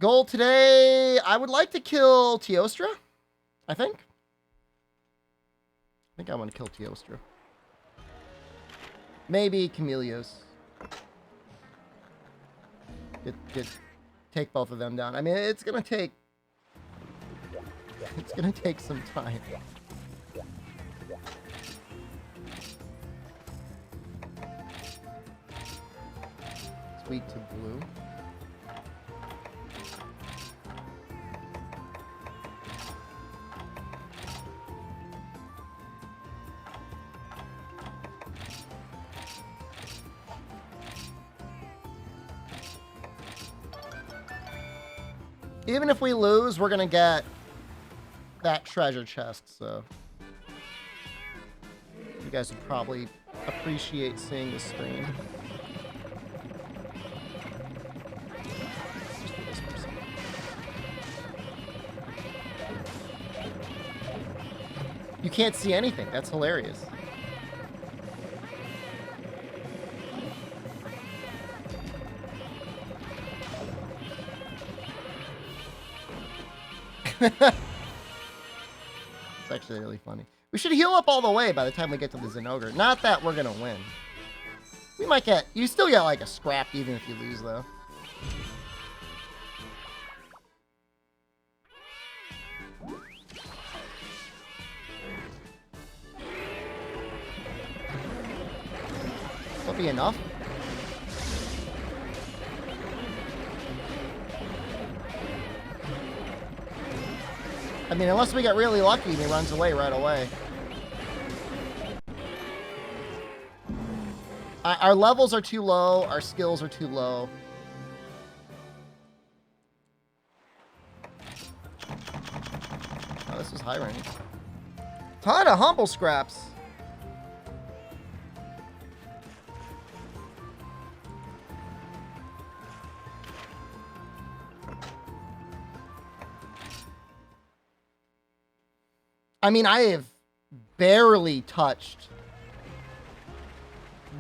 Goal today, I would like to kill Teostra, I think. I think I want to kill Teostra. Maybe Camelios. Take both of them down. I mean, it's gonna take some time. It's weak to blue. Even if we lose, we're gonna get that treasure chest, so you guys would probably appreciate seeing the stream. You can't see anything. That's hilarious. It's actually really funny. We should heal up all the way by the time we get to the Zinogre. Not that we're gonna win. We might get... You still get like a scrap even if you lose, though. Will be enough. I mean, unless we get really lucky and he runs away right away. Our levels are too low. Our skills are too low. Oh, this is high range. Ton of humble scraps. I mean, I have barely touched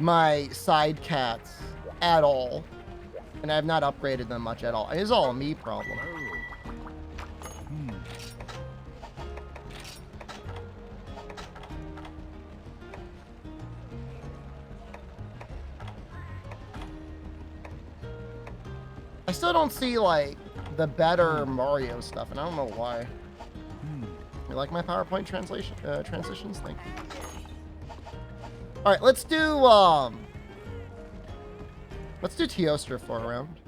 my side cats at all. And I have not upgraded them much at all. It is all a me problem. I still don't see, like, the better Mario stuff, and I don't know why. You like my PowerPoint transitions? Thank you. All right, let's do Teostra for a round.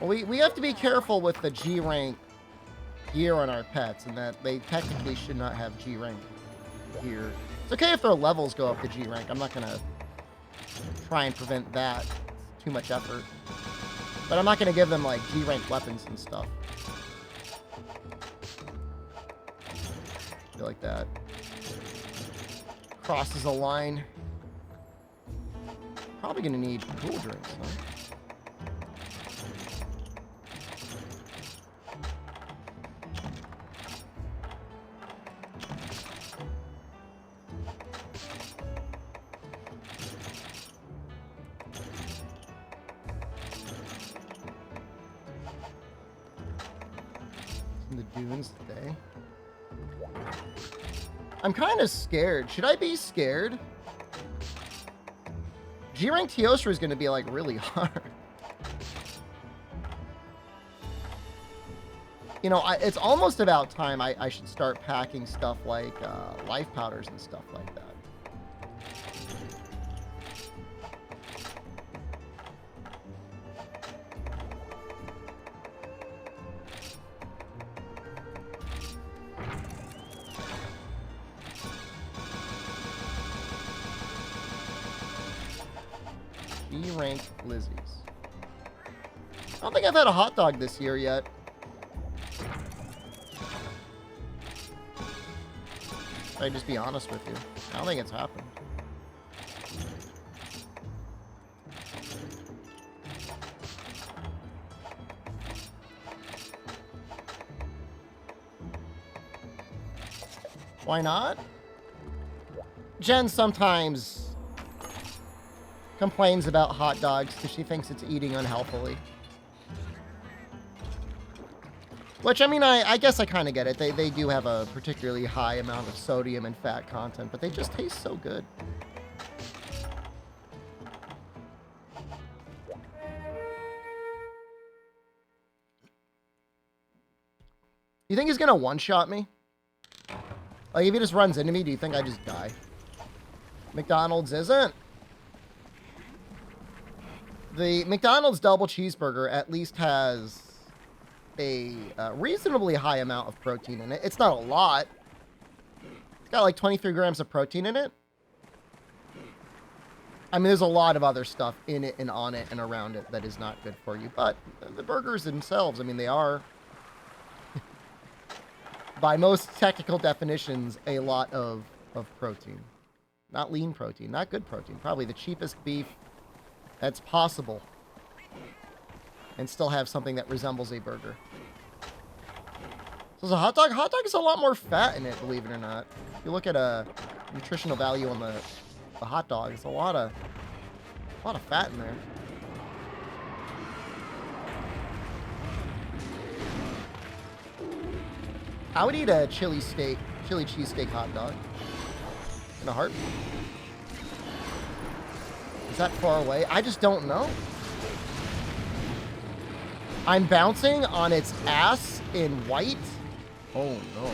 Well, we have to be careful with the G rank gear on our pets, and that they technically should not have G rank gear. It's okay if their levels go up to G rank. I'm not gonna try and prevent that. It's too much effort. But I'm not going to give them, like, G-rank weapons and stuff. I feel like that crosses a line. Probably going to need cool drinks, huh? Today. I'm kind of scared. Should I be scared? G-rank Teostra is going to be like really hard. You know, it's almost about time I should start packing stuff like life powders and stuff like that. Rank Lizzies. I don't think I've had a hot dog this year yet. I'll just be honest with you. I don't think it's happened. Why not? Jen sometimes complains about hot dogs because she thinks it's eating unhealthily. Which, I mean, I guess I kind of get it. They do have a particularly high amount of sodium and fat content, but they just taste so good. You think he's going to one-shot me? Like, if he just runs into me, do you think I just die? McDonald's isn't. The McDonald's double cheeseburger at least has a reasonably high amount of protein in it. It's not a lot. It's got like 23 grams of protein in it. I mean, there's a lot of other stuff in it and on it and around it that is not good for you. But the burgers themselves, I mean, they are, by most technical definitions, a lot of protein. Not lean protein, not good protein. Probably the cheapest beef that's possible. And still have something that resembles a burger. So it's a hot dog. Hot dog is a lot more fat in it, believe it or not. If you look at a nutritional value on the hot dog, it's a lot of fat in there. I would eat a chili cheesesteak hot dog in a heartbeat. Is that far away? I just don't know. I'm bouncing on its ass in white. Oh no.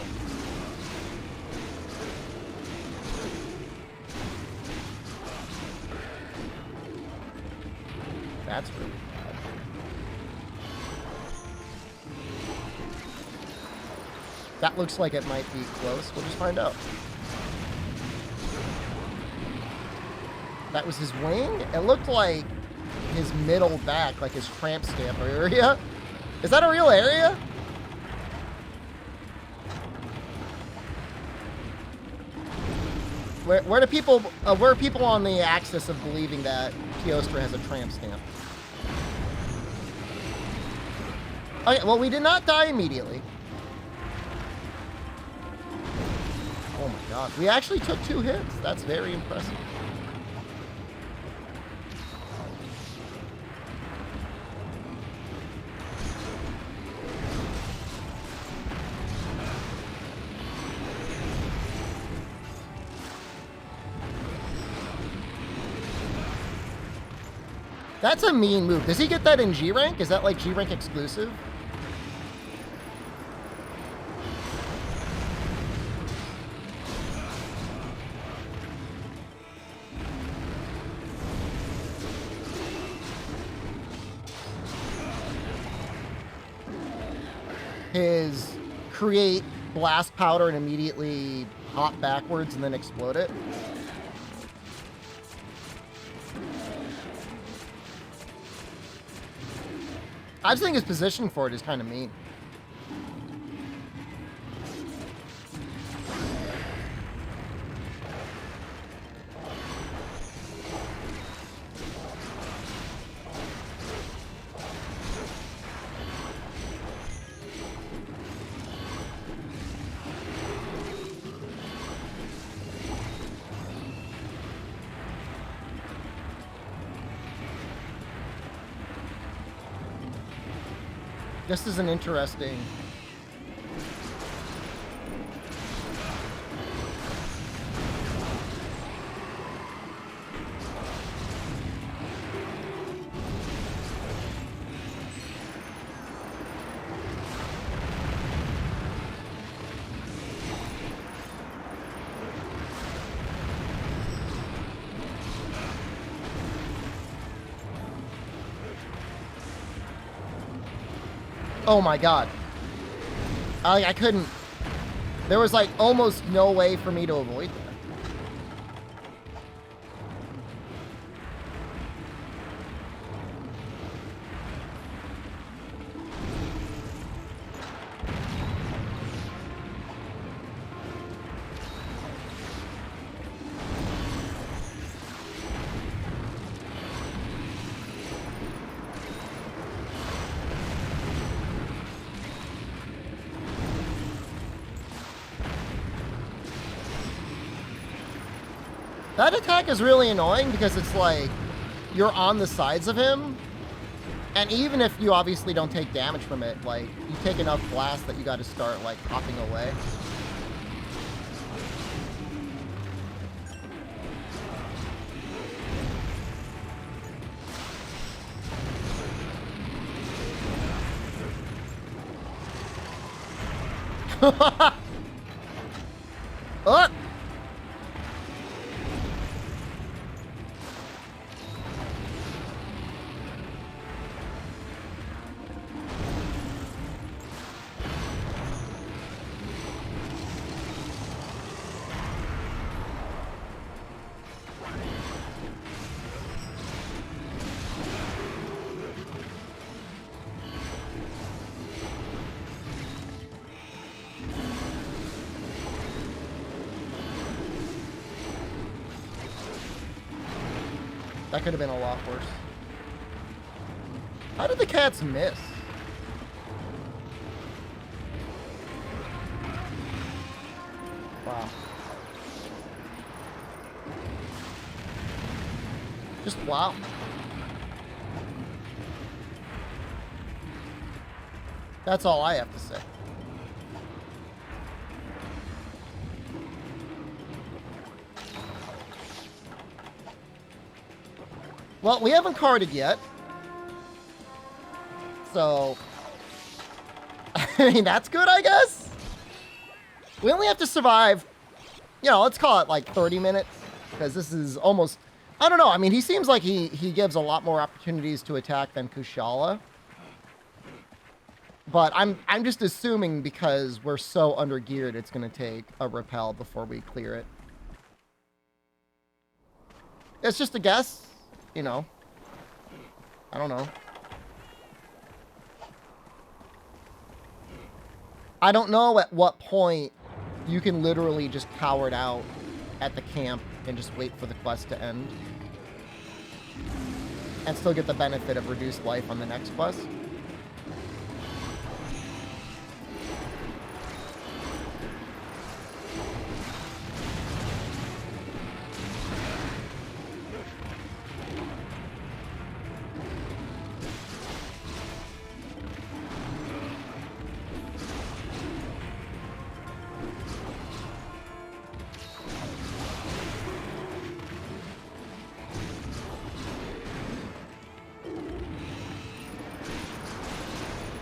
That's really bad. That looks like it might be close. We'll just find out. That was his wing? It looked like his middle back, like his tramp stamp area. Is that a real area? Where are people on the axis of believing that Teostra has a tramp stamp? Okay, well, we did not die immediately. Oh my god. We actually took 2 hits. That's very impressive. That's a mean move. Does he get that in G rank? Is that like G rank exclusive? His create blast powder and immediately hop backwards and then explode it. I just think his positioning for it is kind of mean. This is an interesting... Oh my god. I couldn't... There was like almost no way for me to avoid that. That attack is really annoying because it's like, you're on the sides of him, and even if you obviously don't take damage from it, like, you take enough blast that you got to start, like, hopping away. Oh! That could have been a lot worse. How did the cats miss? Wow. Just wow. That's all I have to say. Well, we haven't carded yet. So, I mean, that's good, I guess. We only have to survive, you know, let's call it like 30 minutes. Because this is almost, I don't know. I mean, he seems like he gives a lot more opportunities to attack than Kushala. But I'm just assuming because we're so under-geared, it's going to take a repel before we clear it. It's just a guess. You know, I don't know. I don't know at what point you can literally just cower it out at the camp and just wait for the quest to end. And still get the benefit of reduced life on the next quest.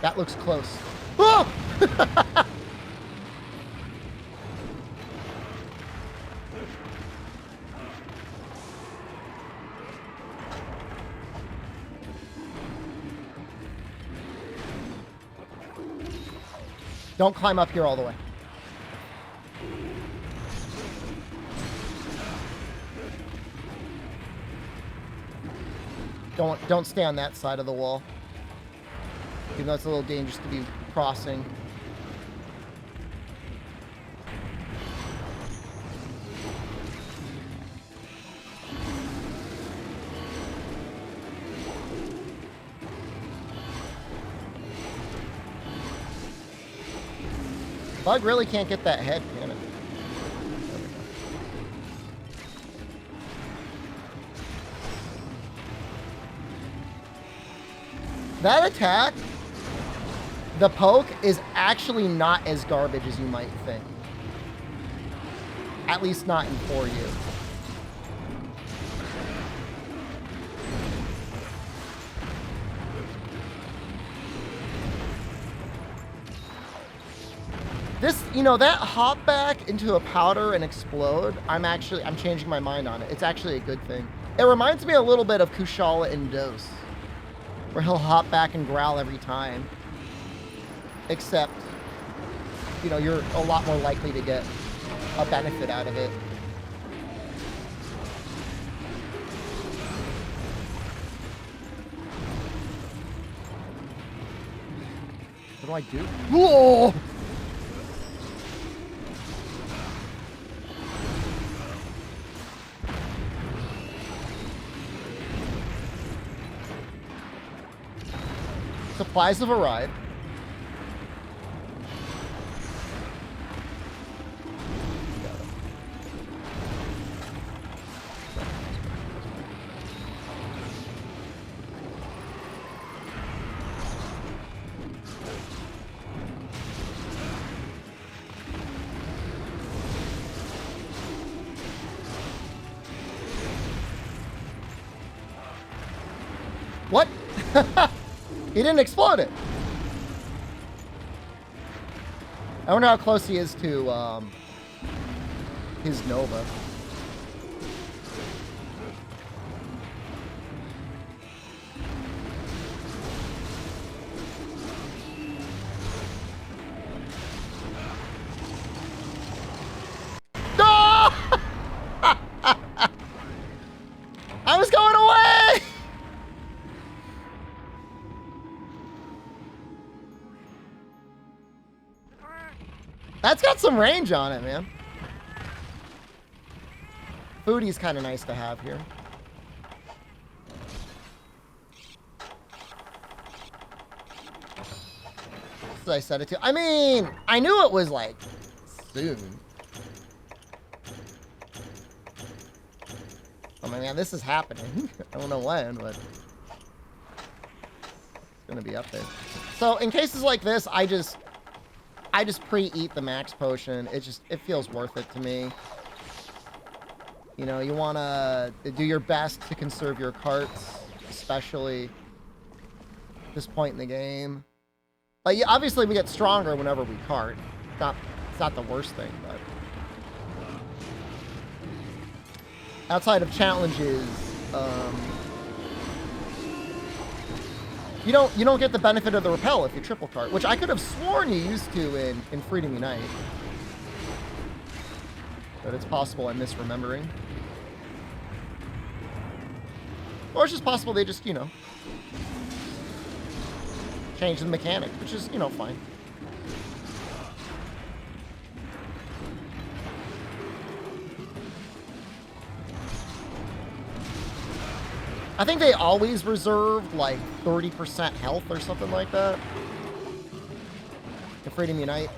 That looks close. Oh! Don't climb up here all the way. Don't stay on that side of the wall. Even though it's a little dangerous to be crossing. Bug really can't get that head, can it? That attack, the poke, is actually not as garbage as you might think. At least not in 4U. This, you know, that hop back into a powder and explode, I'm changing my mind on it. It's actually a good thing. It reminds me a little bit of Kushala in Dose, where he'll hop back and growl every time. Except, you know, you're a lot more likely to get a benefit out of it. What do I do? Whoa! Supplies have arrived. What? He didn't explode it. I wonder how close he is to his Nova. No! I was going away! That's got some range on it, man. Foodie's kind of nice to have here. As I set it to. I mean, I knew it was like soon. Oh my man, this is happening. I don't know when, but it's gonna be up there. So in cases like this, I just pre-eat the max potion. It feels worth it to me. You know, you want to do your best to conserve your carts, especially at this point in the game. Like, obviously, we get stronger whenever we cart. It's not the worst thing, but outside of challenges, you don't get the benefit of the repel if you triple cart, which I could have sworn you used to in Freedom Unite. But it's possible I'm misremembering. Or it's just possible they just, you know, change the mechanic, which is, you know, fine. I think they always reserved like 30% health or something like that in Freedom Unite.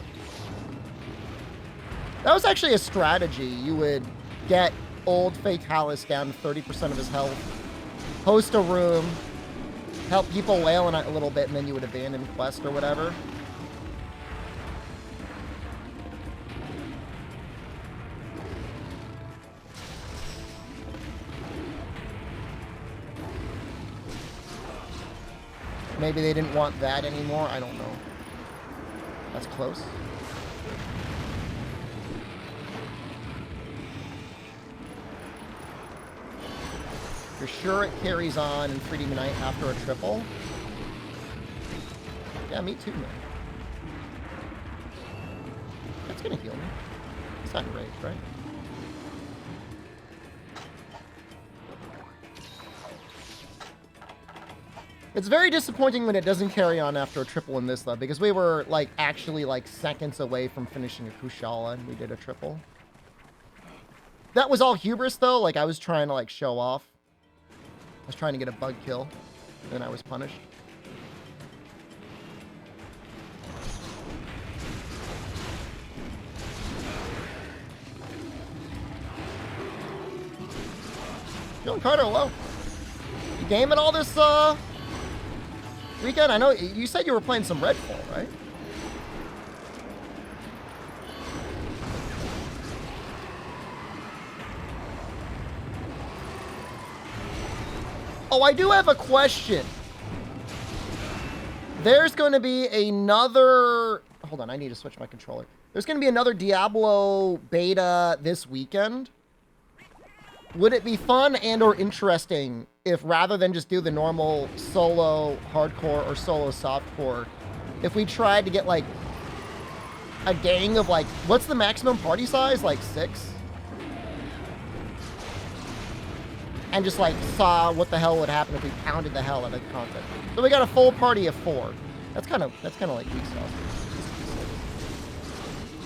That was actually a strategy. You would get old Fatalis down to 30% of his health, host a room, help people wail in it a little bit, and then you would abandon quest or whatever. Maybe they didn't want that anymore. I don't know. That's close. You're sure it carries on in Freedom Unite after a triple? Yeah, me too, man. That's gonna heal me. It's not enraged, right? It's very disappointing when it doesn't carry on after a triple in this, though, because we were, like, actually, like, seconds away from finishing a Kushala, and we did a triple. That was all hubris, though. Like, I was trying to, like, show off. I was trying to get a bug kill, and then I was punished. Feeling Carter, hello. You gaming all this, weekend? I know you said you were playing some Redfall, right? Oh, I do have a question. There's going to be another... Hold on, I need to switch my controller. There's going to be another Diablo beta this weekend. Would it be fun and or interesting if rather than just do the normal solo hardcore or solo softcore, if we tried to get like a gang of like, what's the maximum party size? Like 6? And just like saw what the hell would happen if we pounded the hell out of the content. So we got a full party of 4. That's kind of like weak stuff.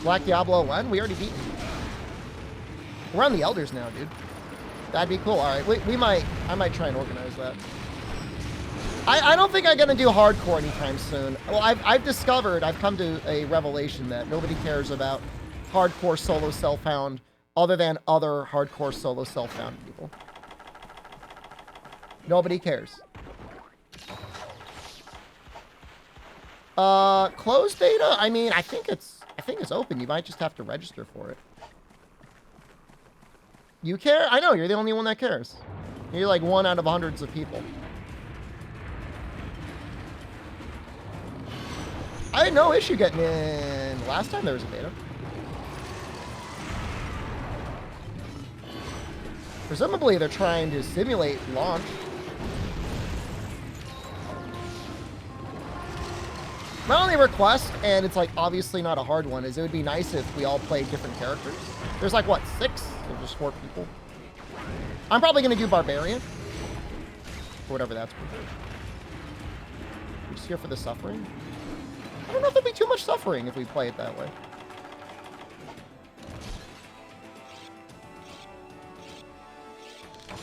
Black Diablo 1? We already beat him. We're on the Elders now, dude. That'd be cool. All right, I might try and organize that. I don't think I'm gonna do hardcore anytime soon. Well, I've come to a revelation that nobody cares about hardcore solo self-found other than other hardcore solo self-found people. Nobody cares. Closed beta? I mean, I think it's open. You might just have to register for it. You care? I know, you're the only one that cares. You're like one out of hundreds of people. had no issue getting in last time there was a beta. Presumably they're trying to simulate launch. My only request, and it's like obviously not a hard one, is it would be nice if we all played different characters. There's like, what, 6? There's just 4 people. I'm probably going to do Barbarian. Or whatever that's worth. We're just here for the suffering. I don't know if there'll be too much suffering if we play it that way.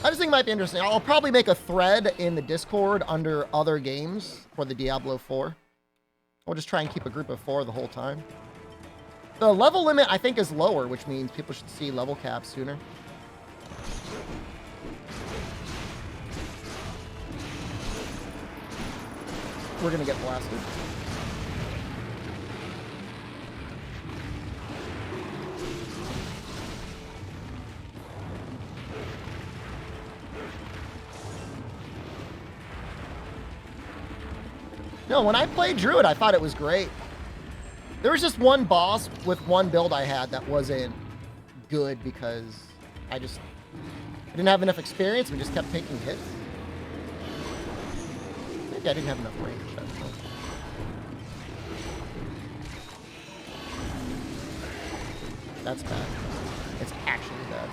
I just think it might be interesting. I'll probably make a thread in the Discord under other games for the Diablo 4. We'll just try and keep a group of 4 the whole time. The level limit, I think, is lower, which means people should see level caps sooner. We're going to get blasted. No, when I played Druid, I thought it was great. There was just one boss with one build I had that wasn't good because I didn't have enough experience. We just kept taking hits. Maybe I didn't have enough range. I don't know. That's bad. It's actually bad.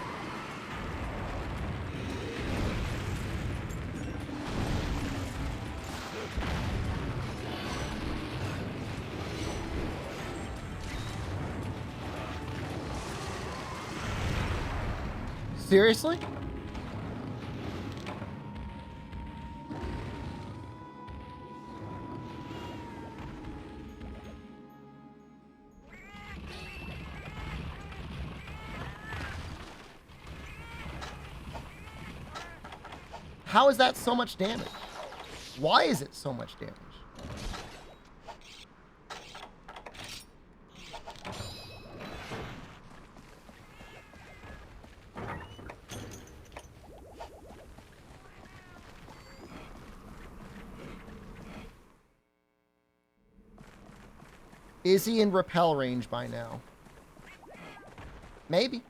Seriously? How is that so much damage? Why is it so much damage? Is he in repel range by now? Maybe.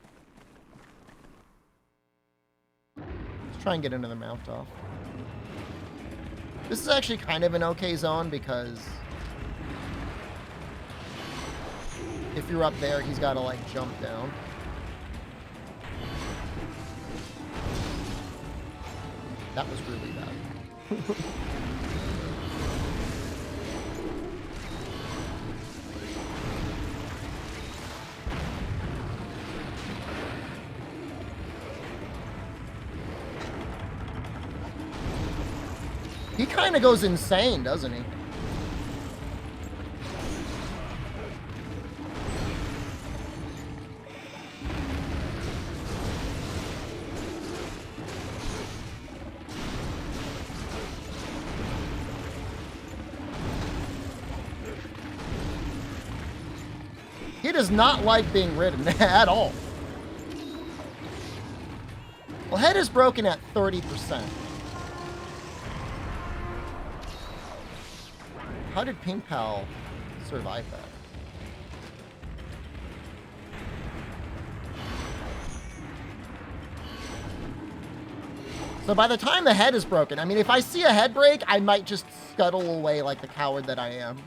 Let's try and get another mount off. This is actually kind of an okay zone because if you're up there, he's got to like jump down. That was really bad. He kind of goes insane, doesn't he? He does not like being ridden at all. Well, head is broken at 30%. How did Pink Pal survive that? So by the time the head is broken, I mean, if I see a head break, I might just scuttle away like the coward that I am.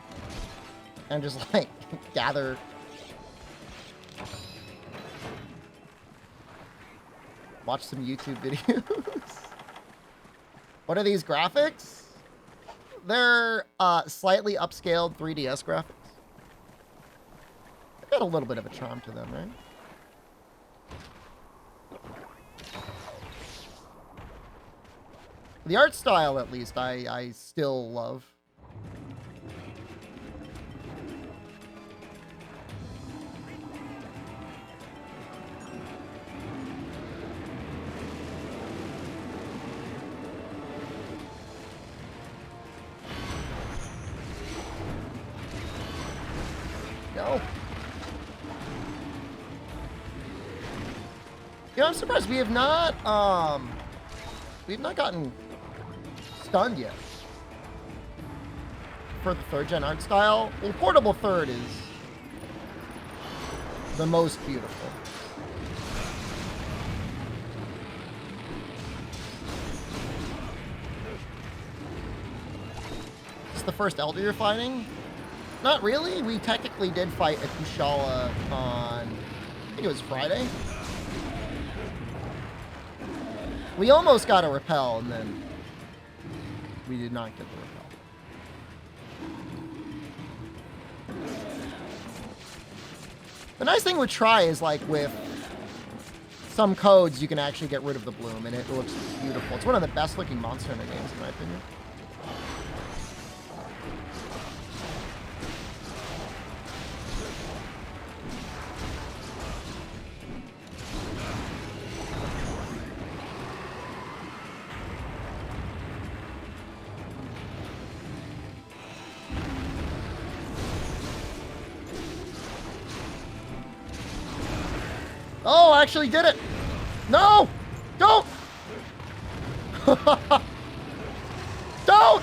And just, like, gather. Watch some YouTube videos. What are these graphics? They're slightly upscaled 3DS graphics. They've got a little bit of a charm to them, right? The art style, at least, I still love. No. You know, I'm surprised we've not gotten stunned yet. for the 3rd gen art style. Well, portable 3rd is the most beautiful. Is this the first Elder you're fighting? Not really. We technically did fight a Kushala on, I think it was Friday. We almost got a repel, and then we did not get the repel. The nice thing with Try is, like, with some codes, you can actually get rid of the bloom, and it looks beautiful. It's one of the best-looking Monster Hunter games, in my opinion. Oh, I actually did it! No! Don't! Don't!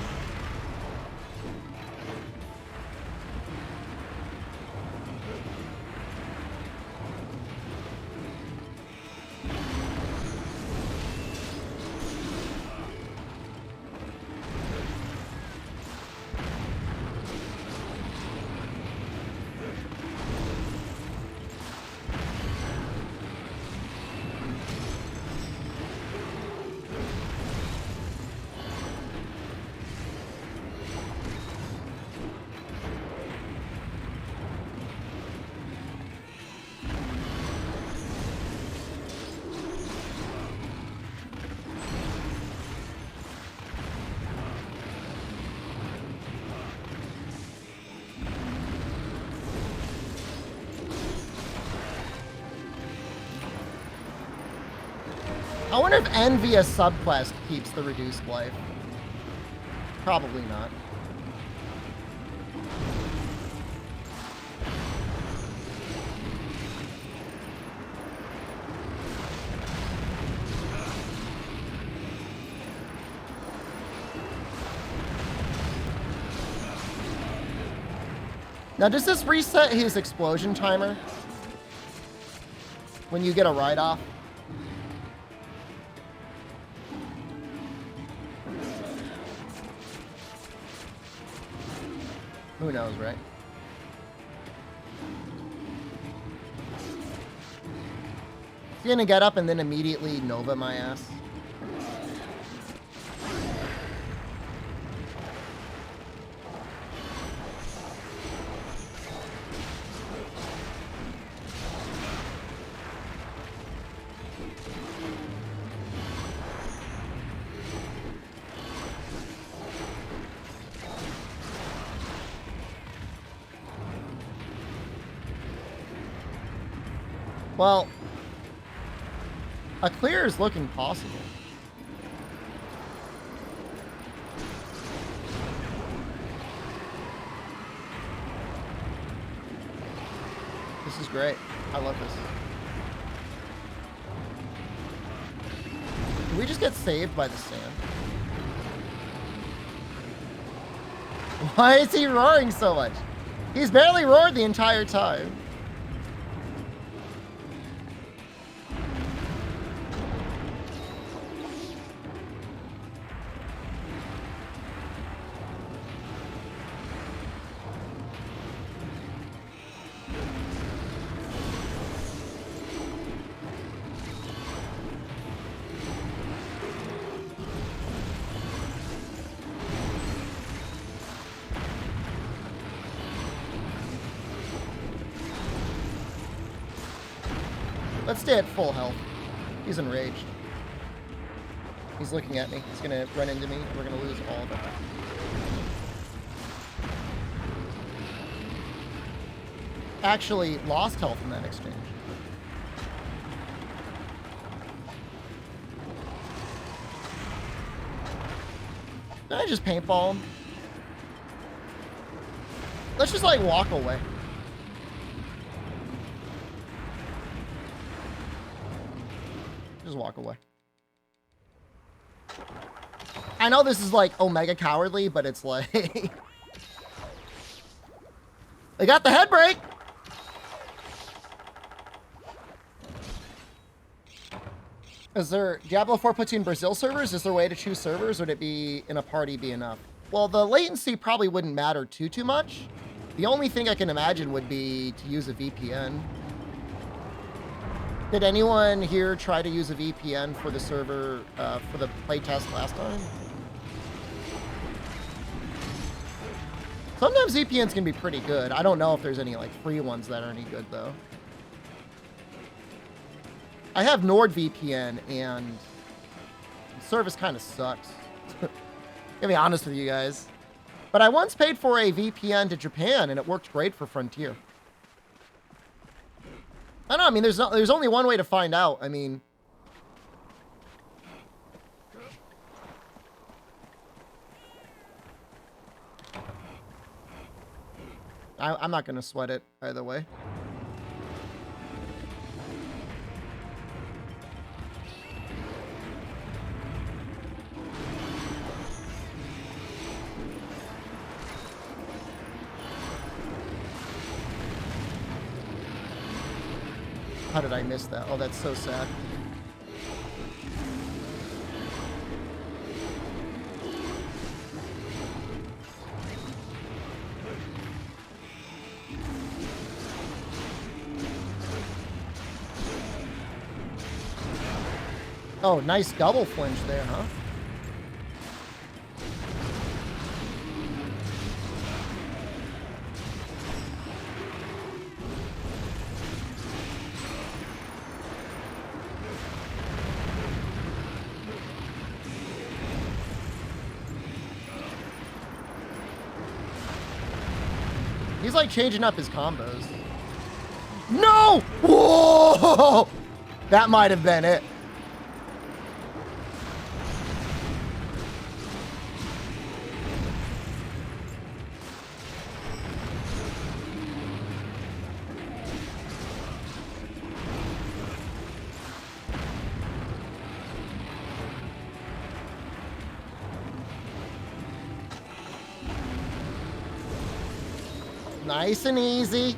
I wonder if N via subquest keeps the reduced life. Probably not. Now, does this reset his explosion timer when you get a write-off? Who knows, right? He's gonna get up and then immediately Nova my ass. Well, a clear is looking possible. This is great. I love this. Did we just get saved by the sand? Why is he roaring so much? He's barely roared the entire time. Let's stay at full health. He's enraged. He's looking at me. He's gonna run into me, and we're gonna lose all of it. Actually, lost health in that exchange. Did I just paintball him? Let's just, like, walk away. Just walk away. I know this is, like, omega cowardly, but it's like... They got the head brake. Is there Diablo 4 puts you in Brazil servers? Is there a way to choose servers? Would it be in a party be enough? Well, the latency probably wouldn't matter too much. The only thing I can imagine would be to use a VPN. Did anyone here try to use a VPN for the server, for the playtest last time? Sometimes VPNs can be pretty good. I don't know if there's any like free ones that are any good though. I have NordVPN and the service kind of sucks. To be honest with you guys. But I once paid for a VPN to Japan and it worked great for Frontier. I don't know, I mean, there's only one way to find out. I mean, I'm not going to sweat it either way. How did I miss that? Oh, that's so sad. Oh, nice double flinch there, huh? He's like changing up his combos. No! Whoa! That might have been it. Nice and easy.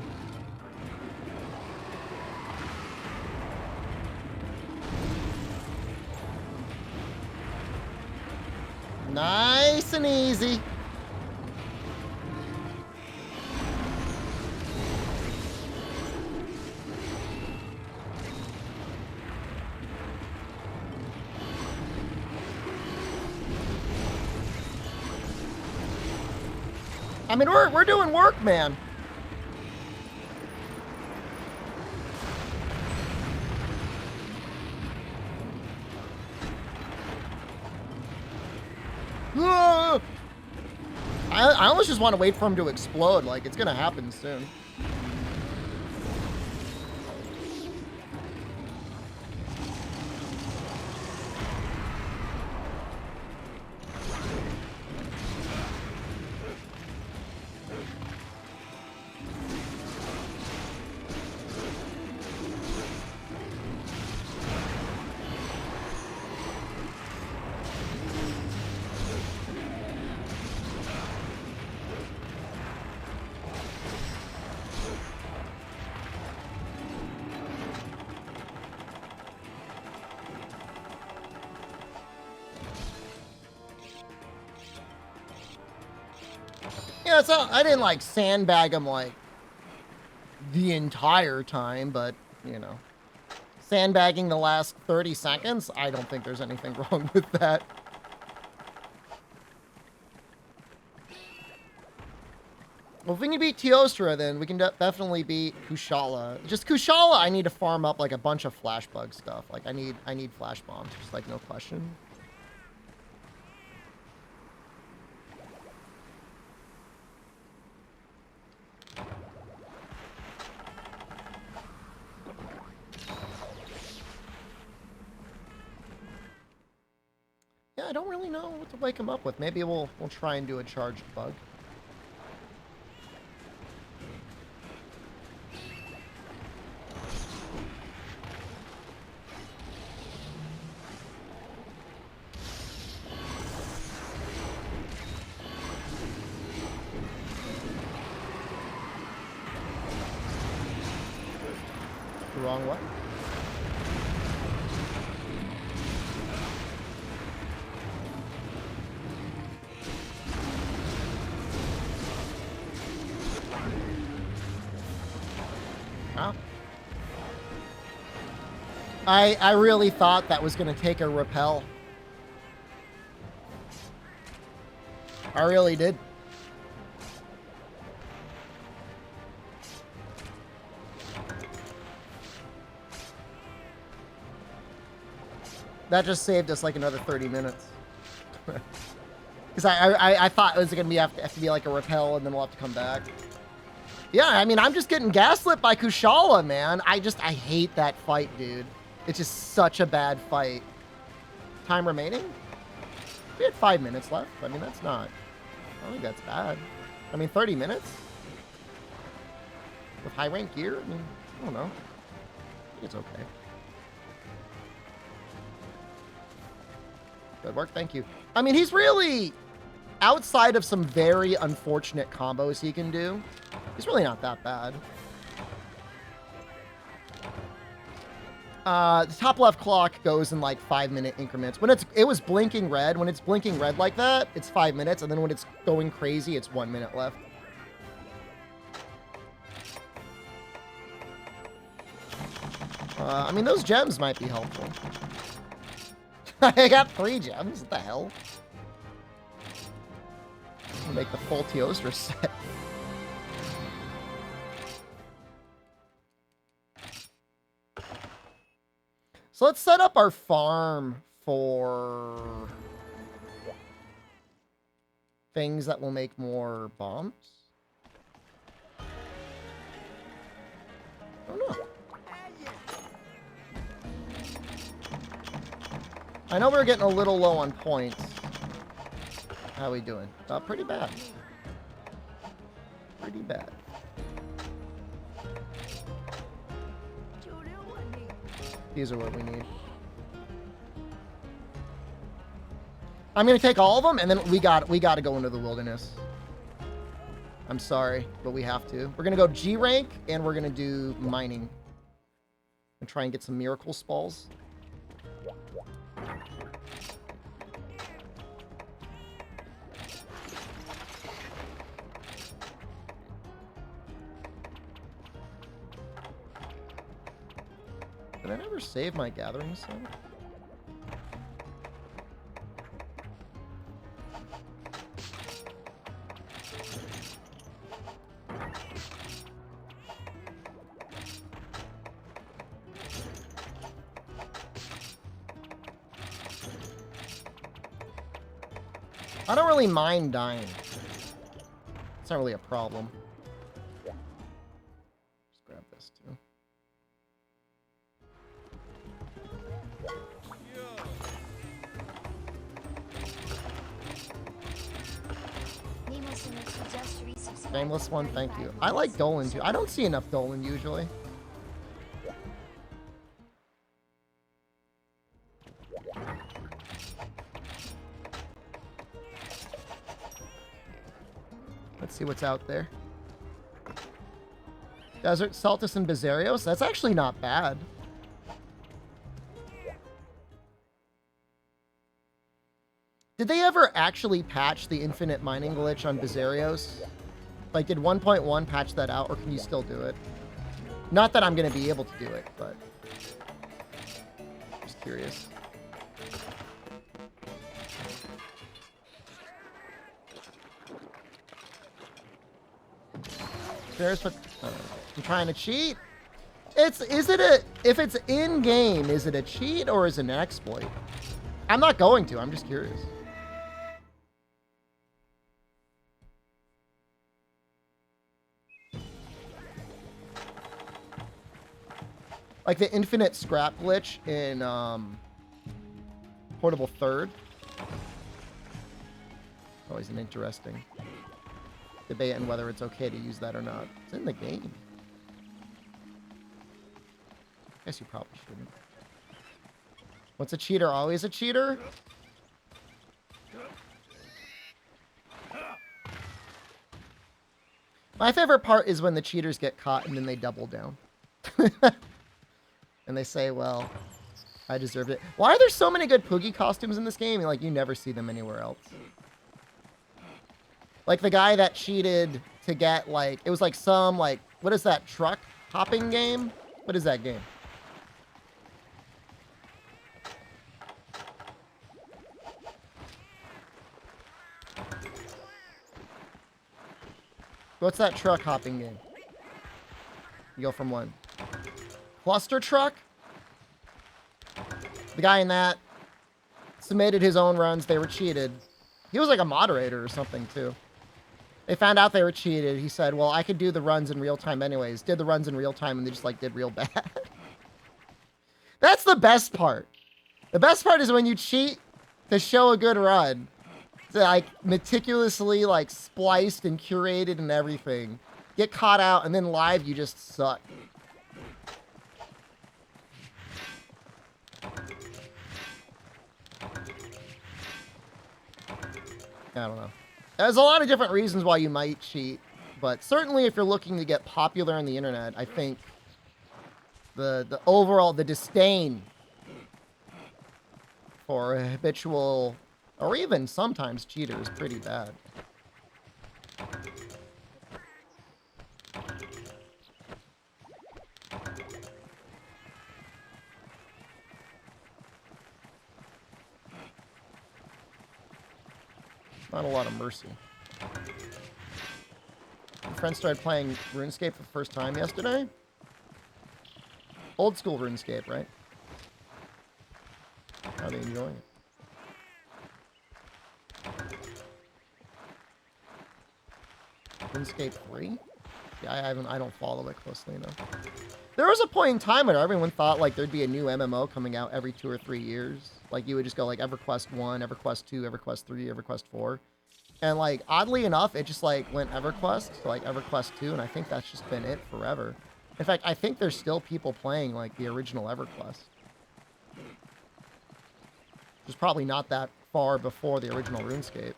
Nice and easy. I mean, we're doing work, man. I almost just want to wait for him to explode. Like, it's gonna happen soon. Yeah, it's not, I didn't like sandbag him like the entire time, but you know, sandbagging the last 30 seconds, I don't think there's anything wrong with that. Well, if we can beat Teostra, then we can definitely beat Kushala. Just Kushala, I need to farm up like a bunch of flash bug stuff. Like I need flash bombs, just like no question. Yeah, I don't really know what to wake him up with. Maybe we'll try and do a charged bug. wrong way. Wow. I really thought that was going to take a rappel. I really did. That just saved us like another 30 minutes. Because I thought it was going to have to be like a rappel and then we'll have to come back. Yeah, I mean, I'm just getting gaslit by Kushala, man. I hate that fight, dude. It's just such a bad fight. Time remaining? We had 5 minutes left. I mean, that's not... I don't think that's bad. I mean, 30 minutes? With high rank gear? I mean, I don't know. I think it's okay. Good work, thank you. I mean, he's really... Outside of some very unfortunate combos he can do, he's really not that bad. The top left clock goes in like 5-minute increments. When it was blinking red, when it's blinking red like that, it's 5 minutes, and then when it's going crazy, it's 1 minute left. I mean, those gems might be helpful. I got 3 gems. What the hell? Make the full Teostra set. So let's set up our farm for things that will make more bombs. I don't know. I know we're getting a little low on points. How are we doing? Pretty bad. Pretty bad. These are what we need. I'm gonna take all of them, and then we got to go into the wilderness. I'm sorry, but we have to. We're gonna go G rank, and we're gonna do mining, and try and get some miracle spalls. Did I never save my gathering zone? I don't really mind dying. It's not really a problem. Just grab this too. Nameless one, thank you. I like Dolan too. I don't see enough Dolan usually. Let's see what's out there. Desert Saltus and Bizarios. That's actually not bad. Did they ever actually patch the infinite mining glitch on Bizarios? Like, did 1.1 patch that out, or can you still do it? Not that I'm going to be able to do it, but... just curious. I'm trying to cheat. If it's in game, is it a cheat or is it an exploit? I'm not going to. I'm just curious. Like the infinite scrap glitch in Portable Third. Always an interesting debate on whether it's okay to use that or not. It's in the game. I guess you probably shouldn't. What's a cheater? Always a cheater? My favorite part is when the cheaters get caught and then they double down. And they say, well, I deserved it. Why are there so many good Poogie costumes in this game? Like, you never see them anywhere else. Like, the guy that cheated to get, like, it was like some, like, what is that, truck hopping game? What is that game? What's that truck hopping game? You go from one. Cluster truck? The guy in that submitted his own runs. They were cheated. He was like a moderator or something, too. They found out they were cheated. He said, well, I could do the runs in real time anyways. Did the runs in real time, and they just, like, did real bad. That's the best part. The best part is when you cheat to show a good run. It's, like, meticulously, like, spliced and curated and everything. Get caught out, and then live, you just suck. I don't know. There's a lot of different reasons why you might cheat, but certainly if you're looking to get popular on the internet, I think the overall, the disdain for a habitual, or even sometimes cheater is pretty bad. Not a lot of mercy. My friend started playing RuneScape for the first time yesterday. Old school RuneScape, right? How are they enjoying it? RuneScape 3? Yeah, I don't follow it closely enough. There was a point in time where everyone thought like there'd be a new MMO coming out every 2 or 3 years. Like you would just go like EverQuest 1, EverQuest 2, EverQuest 3, EverQuest 4. And like oddly enough, it just like went EverQuest to like EverQuest 2, and I think that's just been it forever. In fact, I think there's still people playing like the original EverQuest. Which is probably not that far before the original RuneScape.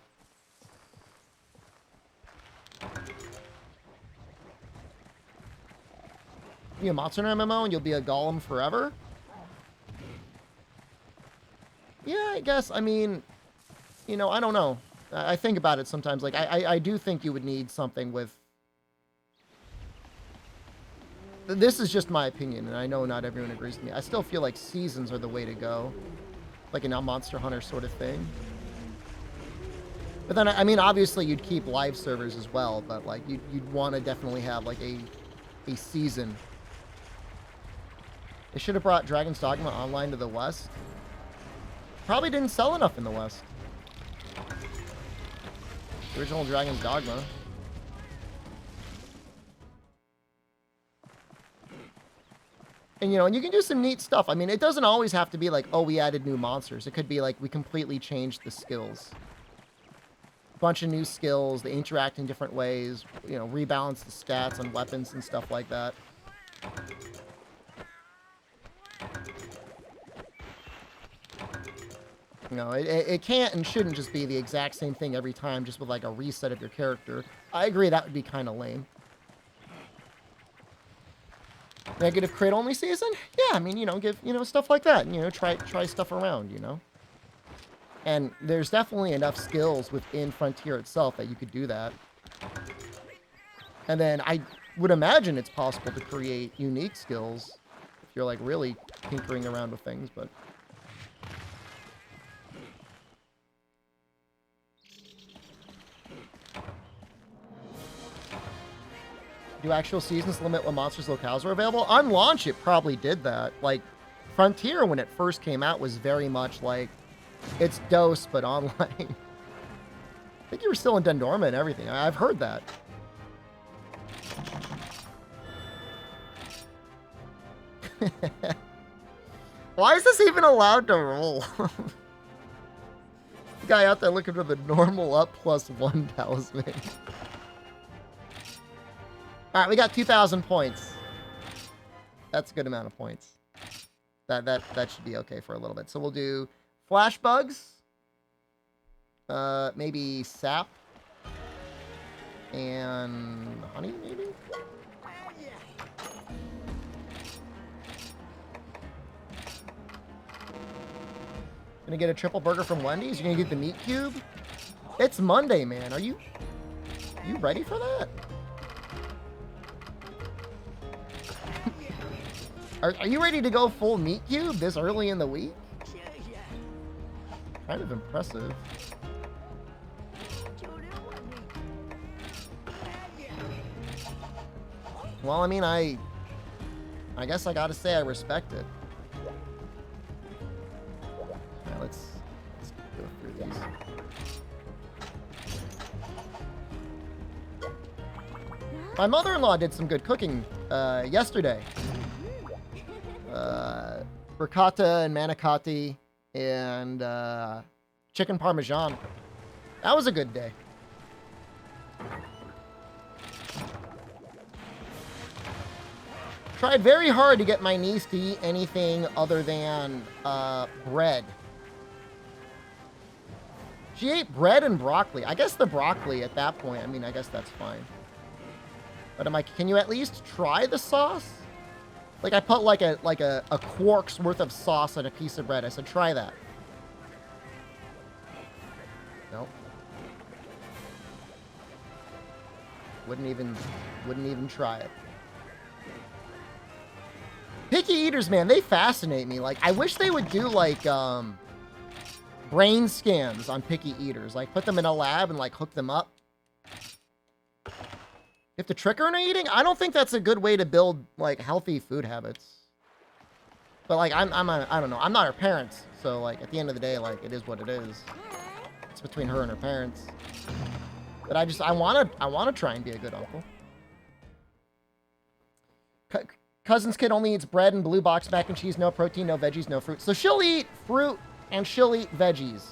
Be a Monster Hunter MMO and you'll be a golem forever? Yeah, I guess. I mean, you know, I don't know. I think about it sometimes. Like, I do think you would need something with... This is just my opinion, and I know not everyone agrees with me. I still feel like seasons are the way to go. Like a Monster Hunter sort of thing. But then, I mean, obviously you'd keep live servers as well, but like, you'd want to definitely have like a season. They should have brought Dragon's Dogma Online to the West. Probably didn't sell enough in the West. The original Dragon's Dogma. And, you know, and you can do some neat stuff. I mean, it doesn't always have to be like, oh, we added new monsters. It could be like, we completely changed the skills. Bunch of new skills, they interact in different ways, you know, rebalance the stats on weapons and stuff like that. You know, it can't and shouldn't just be the exact same thing every time, just with like a reset of your character. I agree, that would be kind of lame. Negative crit only season? Yeah, I mean, you know, give, you know, stuff like that. You know, try stuff around, you know. And there's definitely enough skills within Frontier itself that you could do that. And then I would imagine it's possible to create unique skills if you're like really tinkering around with things, but... Do actual seasons limit when monsters' locales are available? On launch, it probably did that. Like, Frontier, when it first came out, was very much like, it's DOS, but online. I think you were still in Dendorma and everything. I've heard that. Why is this even allowed to roll? The guy out there looking for the normal up +1 talisman. All right, we got 2,000 points. That's a good amount of points. That should be okay for a little bit. So we'll do flash bugs, maybe sap, and honey, maybe. Gonna get a triple burger from Wendy's? You're gonna get the meat cube? It's Monday, man. Are you ready for that? Are you ready to go full meat cube this early in the week? Kind of impressive. Well, I mean, I guess I gotta say I respect it. Alright, let's go through these. My mother-in-law did some good cooking yesterday. Ricotta and manicotti and chicken parmesan. That was a good day. Tried very hard to get my niece to eat anything other than bread. She ate bread and broccoli. I guess the broccoli at that point, I mean, I guess that's fine. But I'm like, can you at least try the sauce? Like, I put like a quark's worth of sauce on a piece of bread. I said, try that. Nope. Wouldn't even try it. Picky eaters, man, they fascinate me. Like, I wish they would do, like, brain scans on picky eaters. Like, put them in a lab and, like, hook them up. You have to trick her into eating? I don't think that's a good way to build, like, healthy food habits. But, like, I don't know. I'm not her parents. So, like, at the end of the day, like, it is what it is. It's between her and her parents. But I want to try and be a good uncle. Cousin's kid only eats bread and blue box mac and cheese, no protein, no veggies, no fruit. So she'll eat fruit and she'll eat veggies.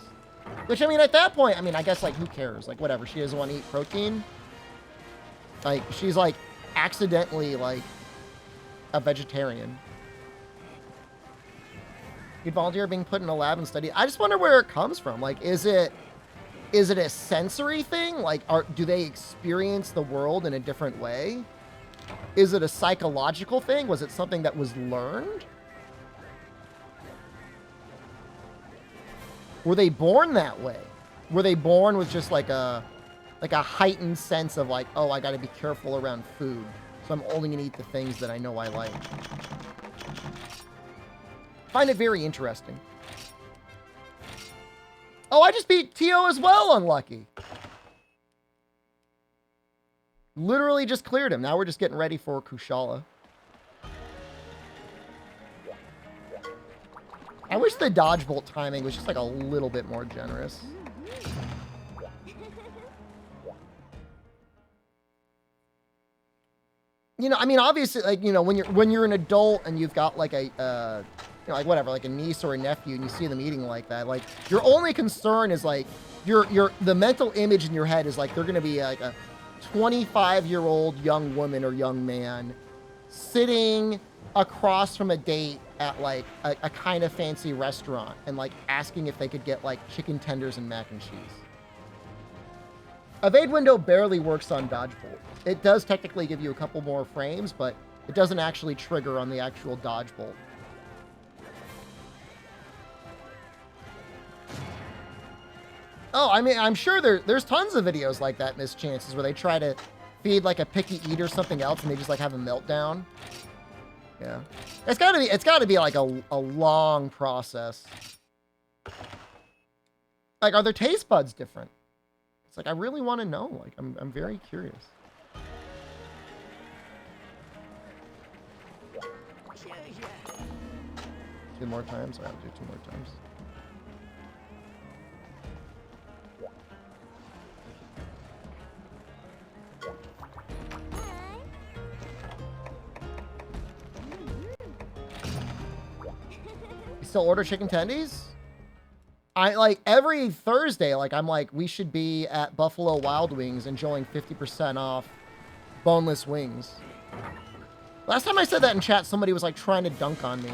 Which, I mean, at that point, I mean, I guess, like, who cares? Like, whatever. She doesn't want to eat protein. Like, she's, like, accidentally, like, a vegetarian. You'd volunteer being put in a lab and study. I just wonder where it comes from. Like, is it a sensory thing? Like, do they experience the world in a different way? Is it a psychological thing? Was it something that was learned? Were they born that way? Were they born with just like a heightened sense of like, oh, I got to be careful around food, so I'm only going to eat the things that I know I like? Find it very interesting. Oh, I just beat Tio as well, unlucky. Literally just cleared him. Now we're just getting ready for Kushala. I wish the dodge bolt timing was just like a little bit more generous. You know, I mean, obviously, like, you know, when you're an adult and you've got like a, you know, like whatever, like a niece or a nephew, and you see them eating like that, like your only concern is like the mental image in your head is like they're gonna be like a 25-year-old young woman or young man sitting across from a date at like a kind of fancy restaurant and like asking if they could get like chicken tenders and mac and cheese. Evade window barely works on dodge bolt. It does technically give you a couple more frames, but it doesn't actually trigger on the actual dodge bolt. Oh, I mean, I'm sure there's tons of videos like that, Miss Chances, where they try to feed like a picky eater something else and they just like have a meltdown. Yeah. It's gotta be like a long process. Like, are their taste buds different? It's like, I really want to know. Like, I'm very curious. Two more times? I'll do 2 more times. You still order chicken tendies? I like every Thursday, like I'm like, we should be at Buffalo Wild Wings enjoying 50% off boneless wings. Last time I said that in chat, somebody was like trying to dunk on me.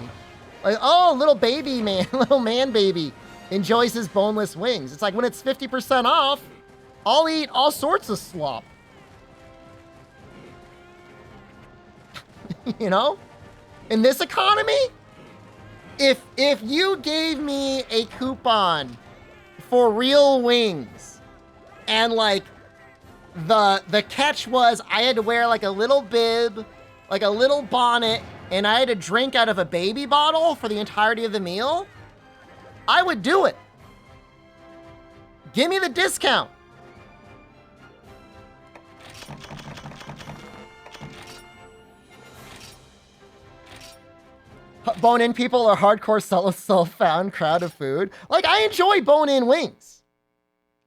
Like, oh, little baby man, little man baby enjoys his boneless wings. It's like, when it's 50% off, I'll eat all sorts of slop. You know? In this economy? If you gave me a coupon for real wings, and like the catch was I had to wear like a little bib, like a little bonnet, and I had to drink out of a baby bottle for the entirety of the meal, I would do it. Give me the discount. Bone-in people are hardcore self-found crowd of food. Like, I enjoy bone-in wings.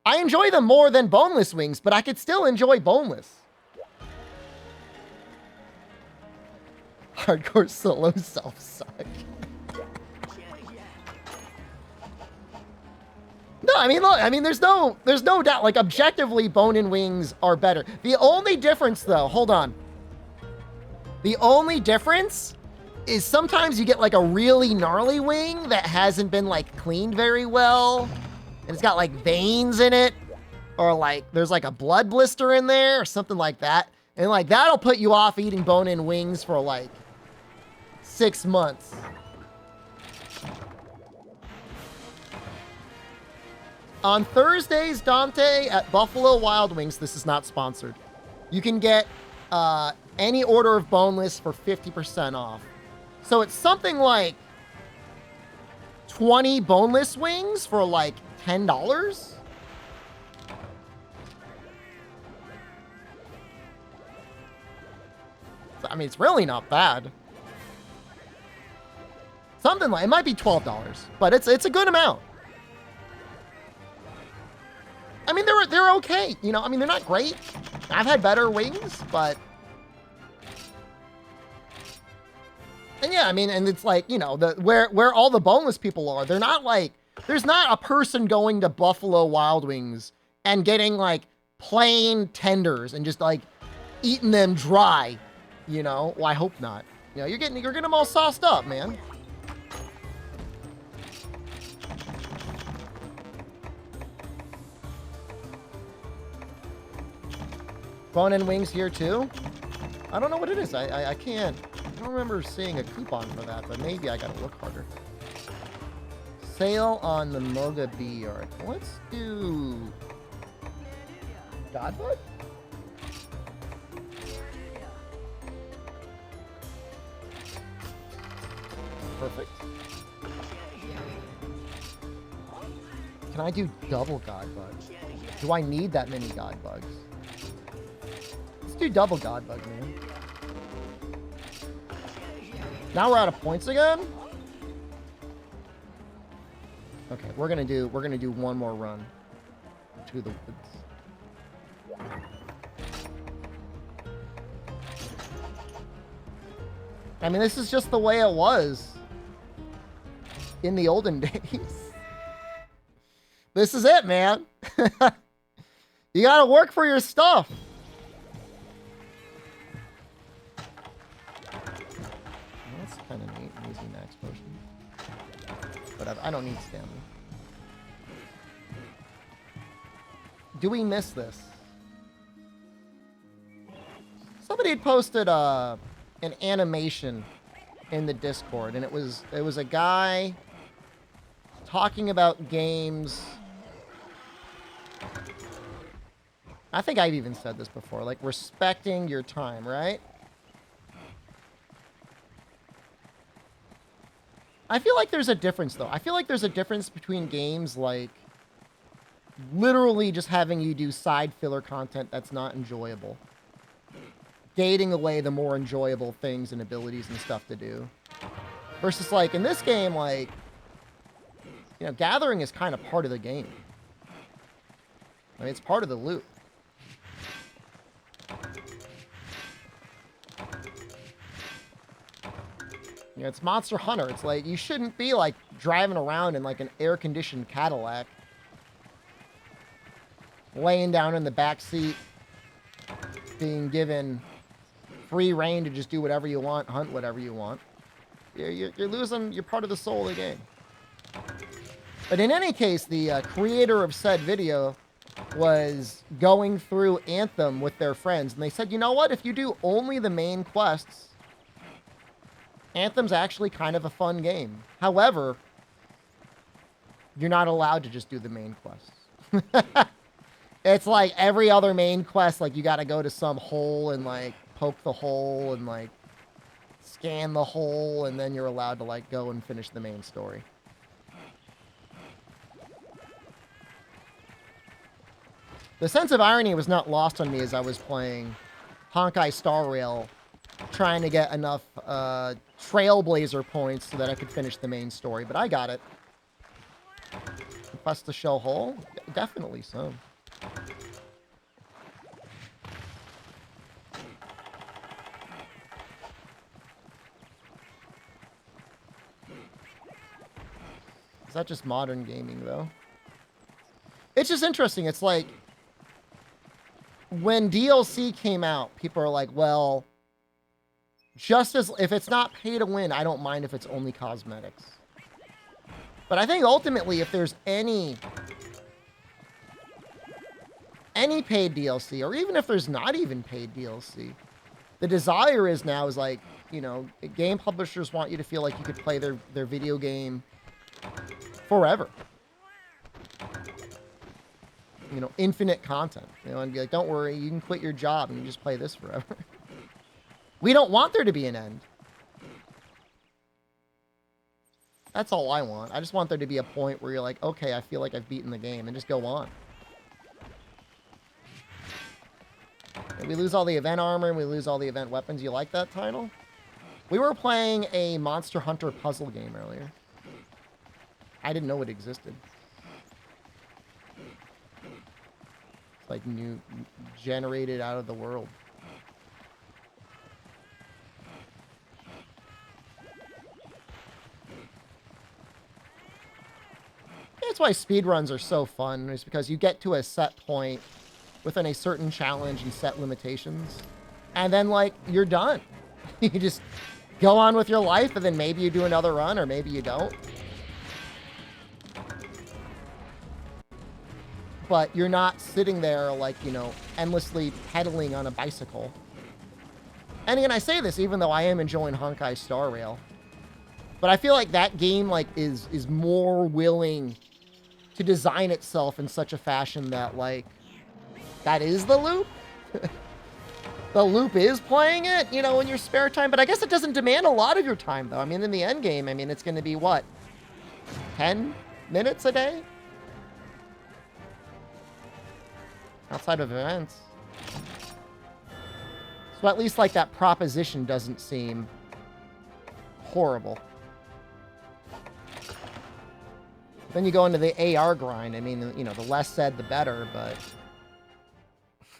I enjoy them more than boneless wings, but I could still enjoy boneless. Hardcore solo self-suck. No, I mean, look, I mean, there's no doubt, like, objectively, bone-in wings are better. The only difference, though, hold on. The only difference is sometimes you get, like, a really gnarly wing that hasn't been, like, cleaned very well, and it's got, like, veins in it, or, like, there's, like, a blood blister in there, or something like that, and, like, that'll put you off eating bone-in wings for, like, 6 months. On Thursdays, Dante, at Buffalo Wild Wings, this is not sponsored, you can get any order of boneless for 50% off. So it's something like 20 boneless wings for like $10. So, I mean, it's really not bad. Something like, it might be $12, but it's a good amount. I mean, they're okay, you know. I mean, they're not great. I've had better wings, but and yeah, I mean, and it's like, you know, where all the boneless people are, they're not like, there's not a person going to Buffalo Wild Wings and getting like plain tenders and just like eating them dry, you know. Well, I hope not. You know, you're getting them all sauced up, man. Bone-in wings here too? I don't know what it is. I can't. I don't remember seeing a coupon for that, but maybe I gotta look harder. Sale on the Moga Bee Yard. Let's do Godbud? Perfect. Can I do double Godbug? Do I need that many Godbugs? Let's do double Godbug, man. Now we're out of points again? Okay, we're gonna do one more run to the woods. I mean, this is just the way it was in the olden days. This is it, man. You gotta work for your stuff. That's kind of neat, using max potion. But I don't need stamina. Do we miss this? Somebody had posted an animation in the Discord, and it was a guy talking about games. I think I've even said this before, like respecting your time, right? I feel like there's a difference, though. I feel like there's a difference between games like literally just having you do side filler content that's not enjoyable, gating away the more enjoyable things and abilities and stuff to do, versus like in this game, like, you know, gathering is kind of part of the game. I mean, it's part of the loot. You know, it's Monster Hunter. It's like, you shouldn't be like driving around in like an air-conditioned Cadillac, laying down in the back seat, being given free reign to just do whatever you want, hunt whatever you want. You're losing, you're part of the soul of the game. But in any case, the creator of said video was going through Anthem with their friends, and they said, you know what, if you do only the main quests Anthem's actually kind of a fun game. However, you're not allowed to just do the main quests. It's like every other main quest, like you got to go to some hole and like poke the hole and like scan the hole, and then you're allowed to like go and finish the main story. The sense of irony was not lost on me as I was playing Honkai Star Rail, trying to get enough Trailblazer points so that I could finish the main story, but I got it. Quest to show hole? Definitely so. Is that just modern gaming, though? It's just interesting. It's like, when DLC came out, people are like, well, just as if it's not pay to win, I don't mind if it's only cosmetics. But I think ultimately, if there's any paid DLC, or even if there's not even paid DLC, the desire is now is like, you know, game publishers want you to feel like you could play their video game forever. You know, infinite content. You know, and be like, don't worry, you can quit your job and you just play this forever. We don't want there to be an end. That's all I want. I just want there to be a point where you're like, okay, I feel like I've beaten the game, and just go on. And we lose all the event armor, and we lose all the event weapons. You like that title? We were playing a Monster Hunter puzzle game earlier. I didn't know it existed. It's like new, generated out of the world. That's why speedruns are so fun, is because you get to a set point within a certain challenge and set limitations, and then, like, you're done. You just go on with your life, and then maybe you do another run, or maybe you don't. But you're not sitting there, like, you know, endlessly pedaling on a bicycle. And again, I say this even though I am enjoying Honkai Star Rail. But I feel like that game, like, is more willing to design itself in such a fashion that, like, that is the loop. The loop is playing it, you know, in your spare time. But I guess it doesn't demand a lot of your time, though. I mean, in the end game, I mean, it's going to be, what, 10 minutes a day? Outside of events. So at least, like, that proposition doesn't seem horrible. Then you go into the AR grind. I mean, you know, the less said, the better, but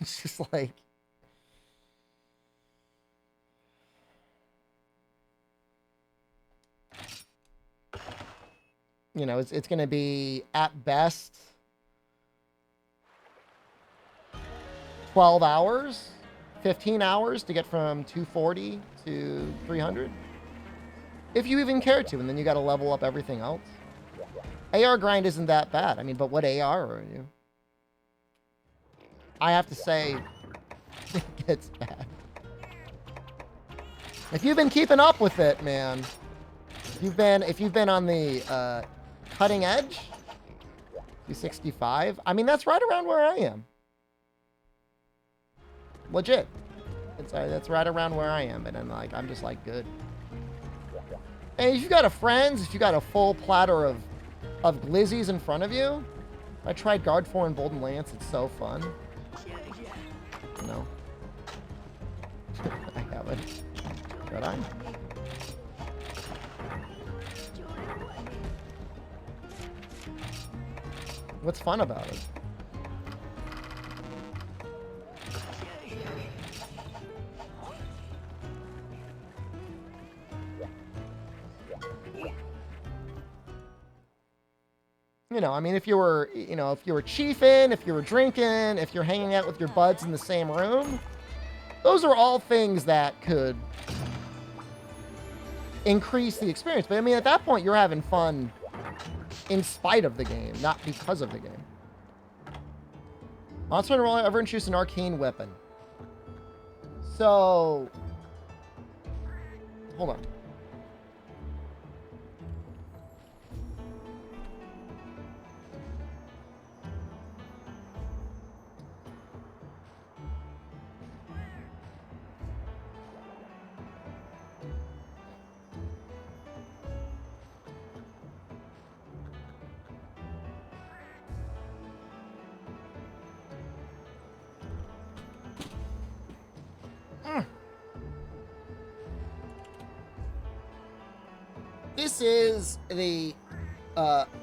it's just like, you know, it's going to be at best 12 hours, 15 hours to get from 240 to 300. If you even care to, and then you got to level up everything else. AR grind isn't that bad. I mean, but what AR are you? I have to say, it gets bad. If you've been keeping up with it, man, if you've been on the cutting edge, 265, I mean, that's right around where I am. Legit. That's right around where I am, and then, like, I'm just like, good. And if you got if you got a full platter of glizzies in front of you, I tried Guard 4 and Bolden Lance. It's so fun. No. I haven't. Should I? What's fun about it? You know, I mean, if you were chiefing, if you were drinking, if you're hanging out with your buds in the same room, those are all things that could increase the experience. But I mean, at that point, you're having fun in spite of the game, not because of the game. Monster Hunter will ever introduce an arcane weapon. So, hold on. this is the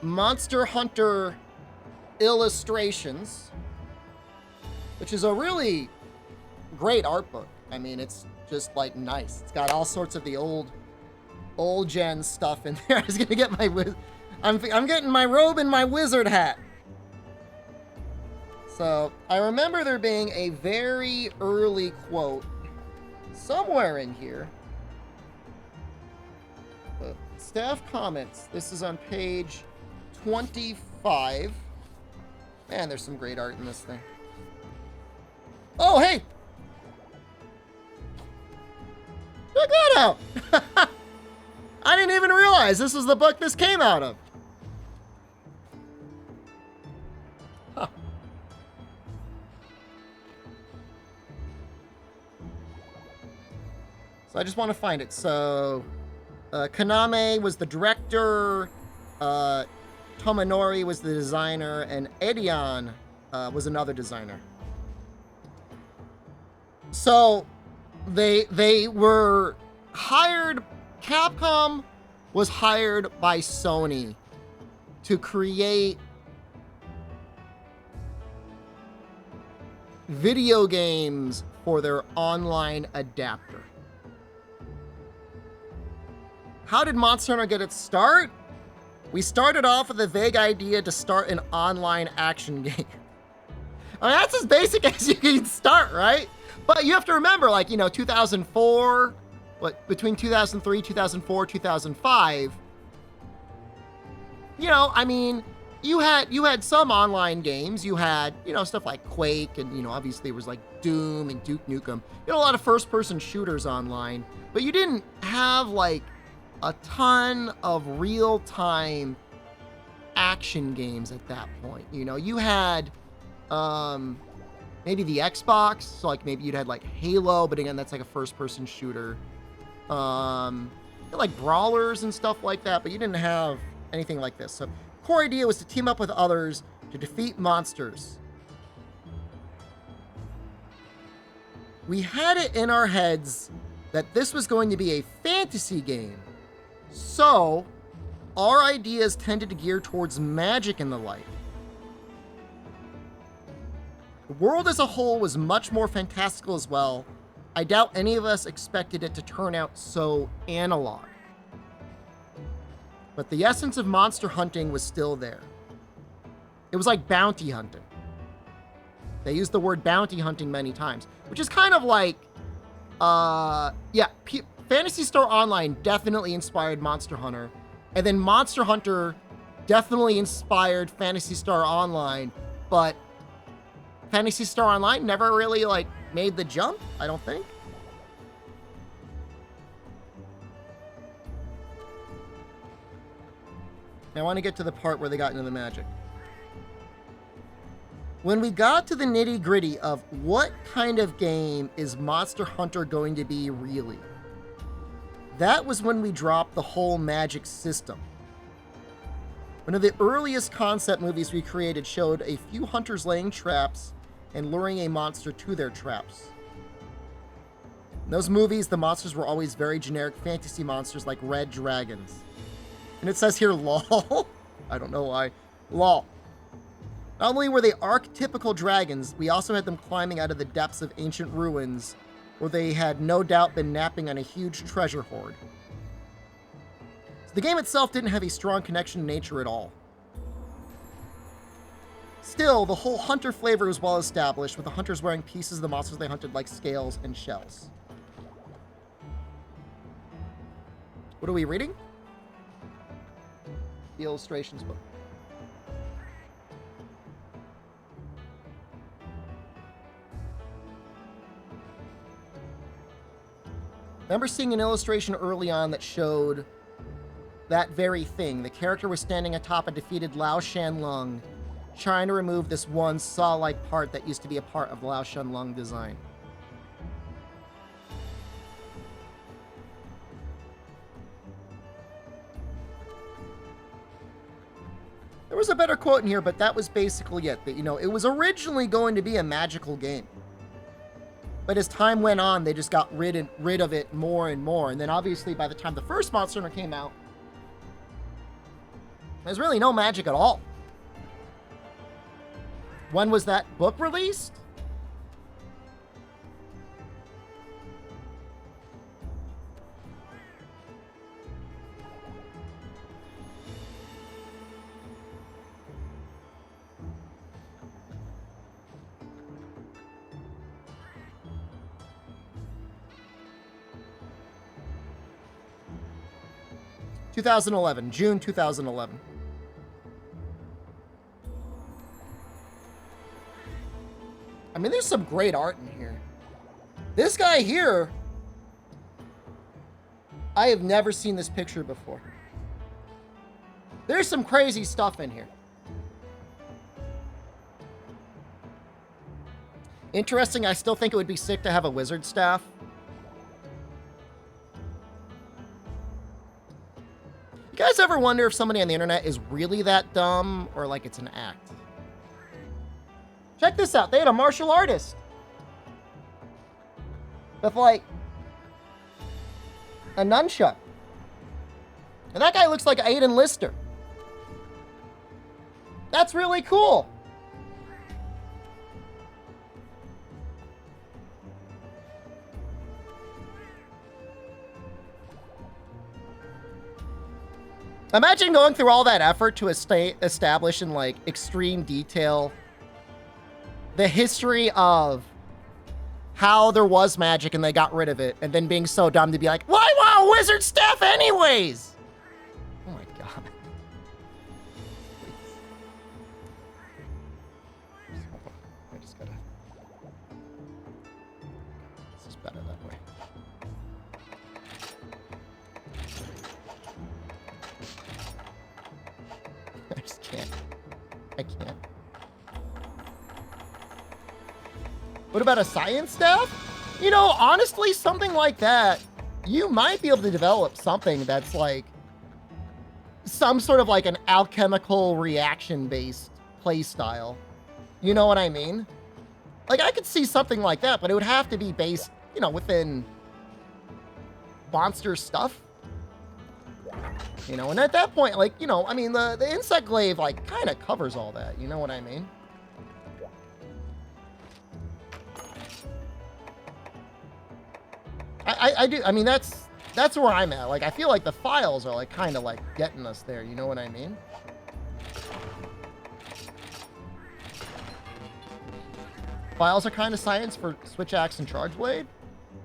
Monster Hunter Illustrations, which is a really great art book. I mean, it's just like nice. It's got all sorts of the old gen stuff in there. I was gonna get my I'm getting my robe and my wizard hat. So I remember there being a very early quote somewhere in here. Staff comments. This is on page 25. Man, there's some great art in this thing. Oh, hey! Check that out! I didn't even realize this was the book this came out of. Huh. So I just want to find it. So, Kaname was the director, Tomonori was the designer, and Edion was another designer. So, they were hired, Capcom was hired by Sony to create video games for their online adapter. How did Monster Hunter get its start? We started off with a vague idea to start an online action game. I mean, that's as basic as you can start, right? But you have to remember, like, you know, 2004, between 2003, 2004, 2005, you know, I mean, you had some online games. You had, you know, stuff like Quake, and, you know, obviously there was like Doom and Duke Nukem. You had a lot of first-person shooters online, but you didn't have like a ton of real-time action games at that point. You know, you had maybe the Xbox, so like maybe you'd had like Halo, but again, that's like a first-person shooter. Like brawlers and stuff like that, but you didn't have anything like this. So core idea was to team up with others to defeat monsters. We had it in our heads that this was going to be a fantasy game. So our ideas tended to gear towards magic and the like. The world as a whole was much more fantastical as well. I doubt any of us expected it to turn out so analog. But the essence of monster hunting was still there. It was like bounty hunting. They used the word bounty hunting many times, which is kind of like, Phantasy Star Online definitely inspired Monster Hunter, and then Monster Hunter definitely inspired Phantasy Star Online, but Phantasy Star Online never really, like, made the jump, I don't think. Now, I want to get to the part where they got into the magic. When we got to the nitty-gritty of what kind of game is Monster Hunter going to be really, that was when we dropped the whole magic system. One of the earliest concept movies we created showed a few hunters laying traps and luring a monster to their traps. In those movies, the monsters were always very generic fantasy monsters like red dragons. And it says here, lol. I don't know why. Lol. Not only were they archetypical dragons, we also had them climbing out of the depths of ancient ruins, where they had no doubt been napping on a huge treasure hoard. So the game itself didn't have a strong connection to nature at all. Still, the whole hunter flavor was well established, with the hunters wearing pieces of the monsters they hunted like scales and shells. What are we reading? The illustrations book. I remember seeing an illustration early on that showed that very thing. The character was standing atop a defeated Lao Shanlung, trying to remove this one saw-like part that used to be a part of Lao Shanlung design. There was a better quote in here, but that was basically it. That, you know, it was originally going to be a magical game. But as time went on, they just got rid of it more and more. And then obviously by the time the first Monster Hunter came out, There's really no magic at all. When was that book released? June 2011. I mean, there's some great art in here. This guy here, I have never seen this picture before. There's some crazy stuff in here. Interesting, I still think it would be sick to have a wizard staff. You guys ever wonder if somebody on the internet is really that dumb or like it's an act? Check this out. They had a martial artist with like a nunchuck. And that guy looks like Aiden Lister. That's really cool. Imagine going through all that effort to establish in like extreme detail the history of how there was magic and they got rid of it, and then being so dumb to be like, why want a wizard staff anyways? Oh my god. I just gotta... This is better that way. I just can't. I can't. What about a science staff? You know, honestly, something like that, you might be able to develop something that's like some sort of like an alchemical reaction-based play style. You know what I mean? Like, I could see something like that, but it would have to be based, you know, within monster stuff. You know, and at that point, like, you know, I mean, the insect glaive, like, kind of covers all that. You know what I mean? I do. I mean, that's where I'm at. Like, I feel like the files are, like, kind of, like, getting us there. You know what I mean? Files are kind of science for Switch Axe and Charge Blade.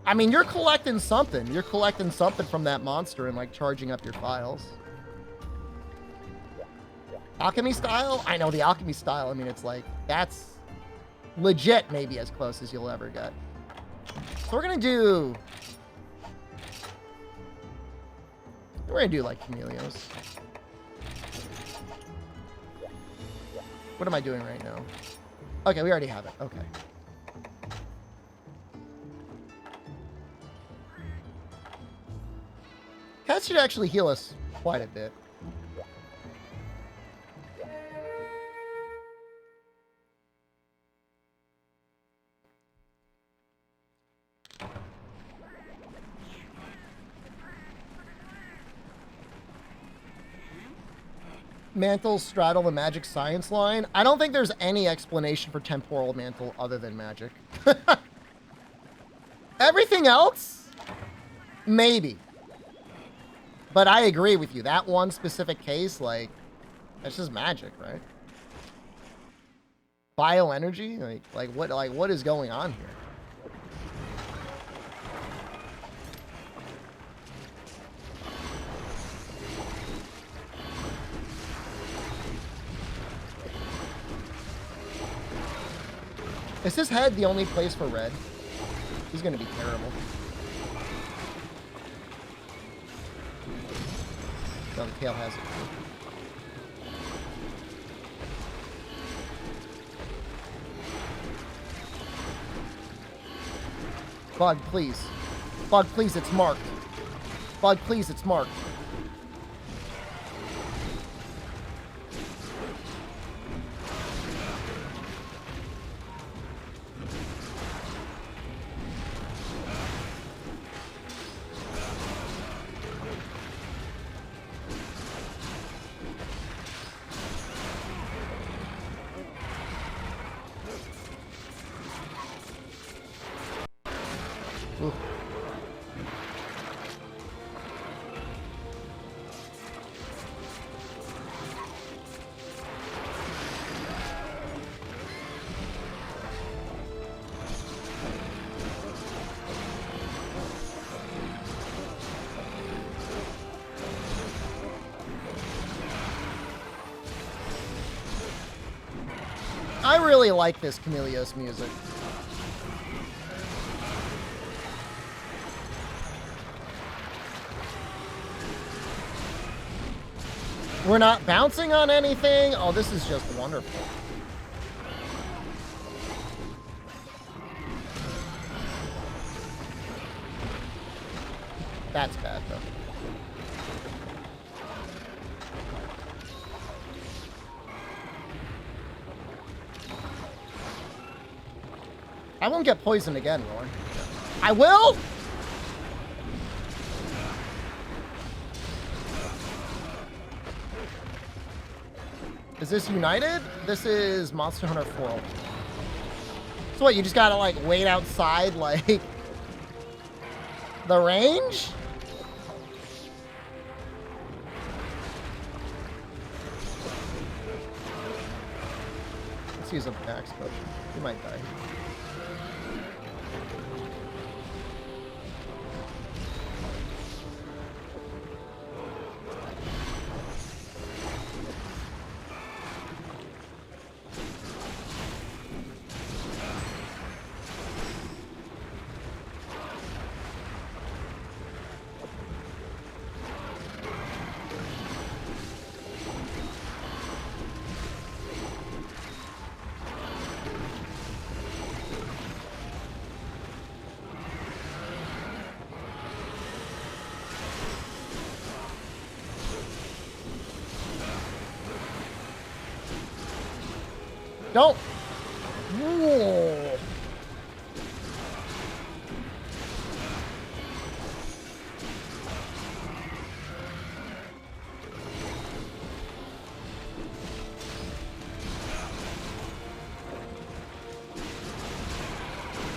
I mean, you're collecting something. You're collecting something from that monster and, like, charging up your files. Alchemy style? I know the alchemy style. I mean, it's like, that's legit maybe as close as you'll ever get. So we're going to do... We're going to do, like, Chameleos. What am I doing right now? Okay, we already have it. Okay. Cats should actually heal us quite a bit. Mantles straddle the magic science line. I don't think there's any explanation for temporal mantle other than magic. Everything else? Maybe. But I agree with you. That one specific case, like, that's just magic, right? Bioenergy? Like what is going on here? Is his head the only place for red? He's gonna be terrible. No, the tail has it. Bug, please. Bug, please, it's marked. Bug, please, it's marked. I really like this Chameleos music. We're not bouncing on anything. Oh, this is just wonderful. That's bad, though. I won't get poisoned again, will I? I will? Is this United? This is Monster Hunter 4. So what, you just gotta, like, wait outside, like, the range? Let's use a max potion. He might die. Don't. Whoa.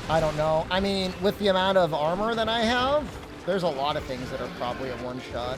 I don't know. I mean, with the amount of armor that I have, there's a lot of things that are probably a one-shot.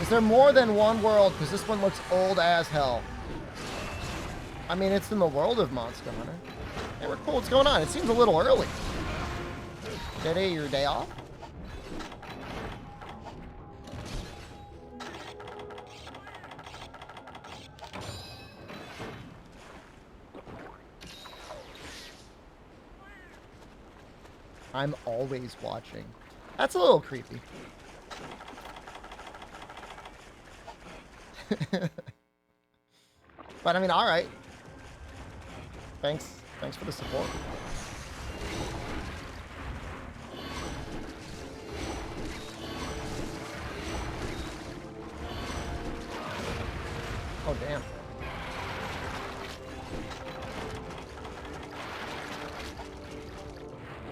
Is there more than one world? Because this one looks old as hell. I mean, it's in the world of Monster Hunter. Hey, we're cool. What's going on? It seems a little early. Today, your day off? I'm always watching. That's a little creepy. But I mean, all right. Thanks for the support. Oh damn.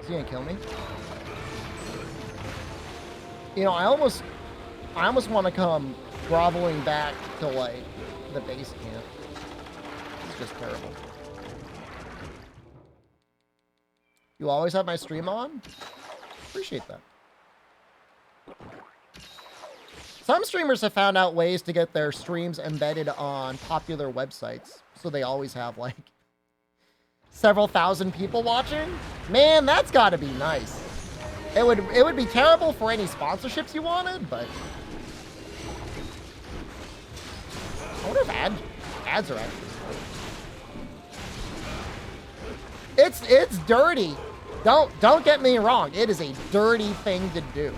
Is he gonna kill me? You know, I almost want to come groveling back to, like, the base camp. It's just terrible. You always have my stream on? Appreciate that. Some streamers have found out ways to get their streams embedded on popular websites, so they always have, like, several thousand people watching. Man, that's gotta be nice. It would be terrible for any sponsorships you wanted, but I wonder if ads are actually fun. It's dirty. Don't get me wrong. It is a dirty thing to do.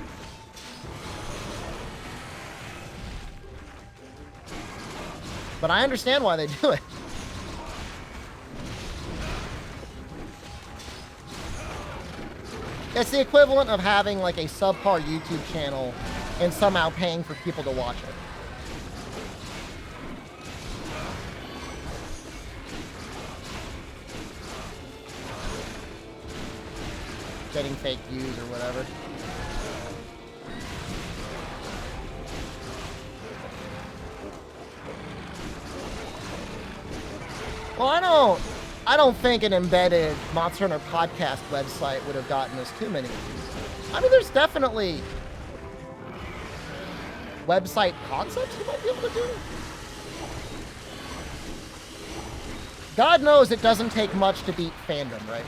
But I understand why they do it. It's the equivalent of having like a subpar YouTube channel and somehow paying for people to watch it. Getting fake views or whatever. Well, I don't think an embedded Monster Hunter podcast website would have gotten us too many views. I mean, there's definitely website concepts you might be able to do. God knows it doesn't take much to beat fandom, right?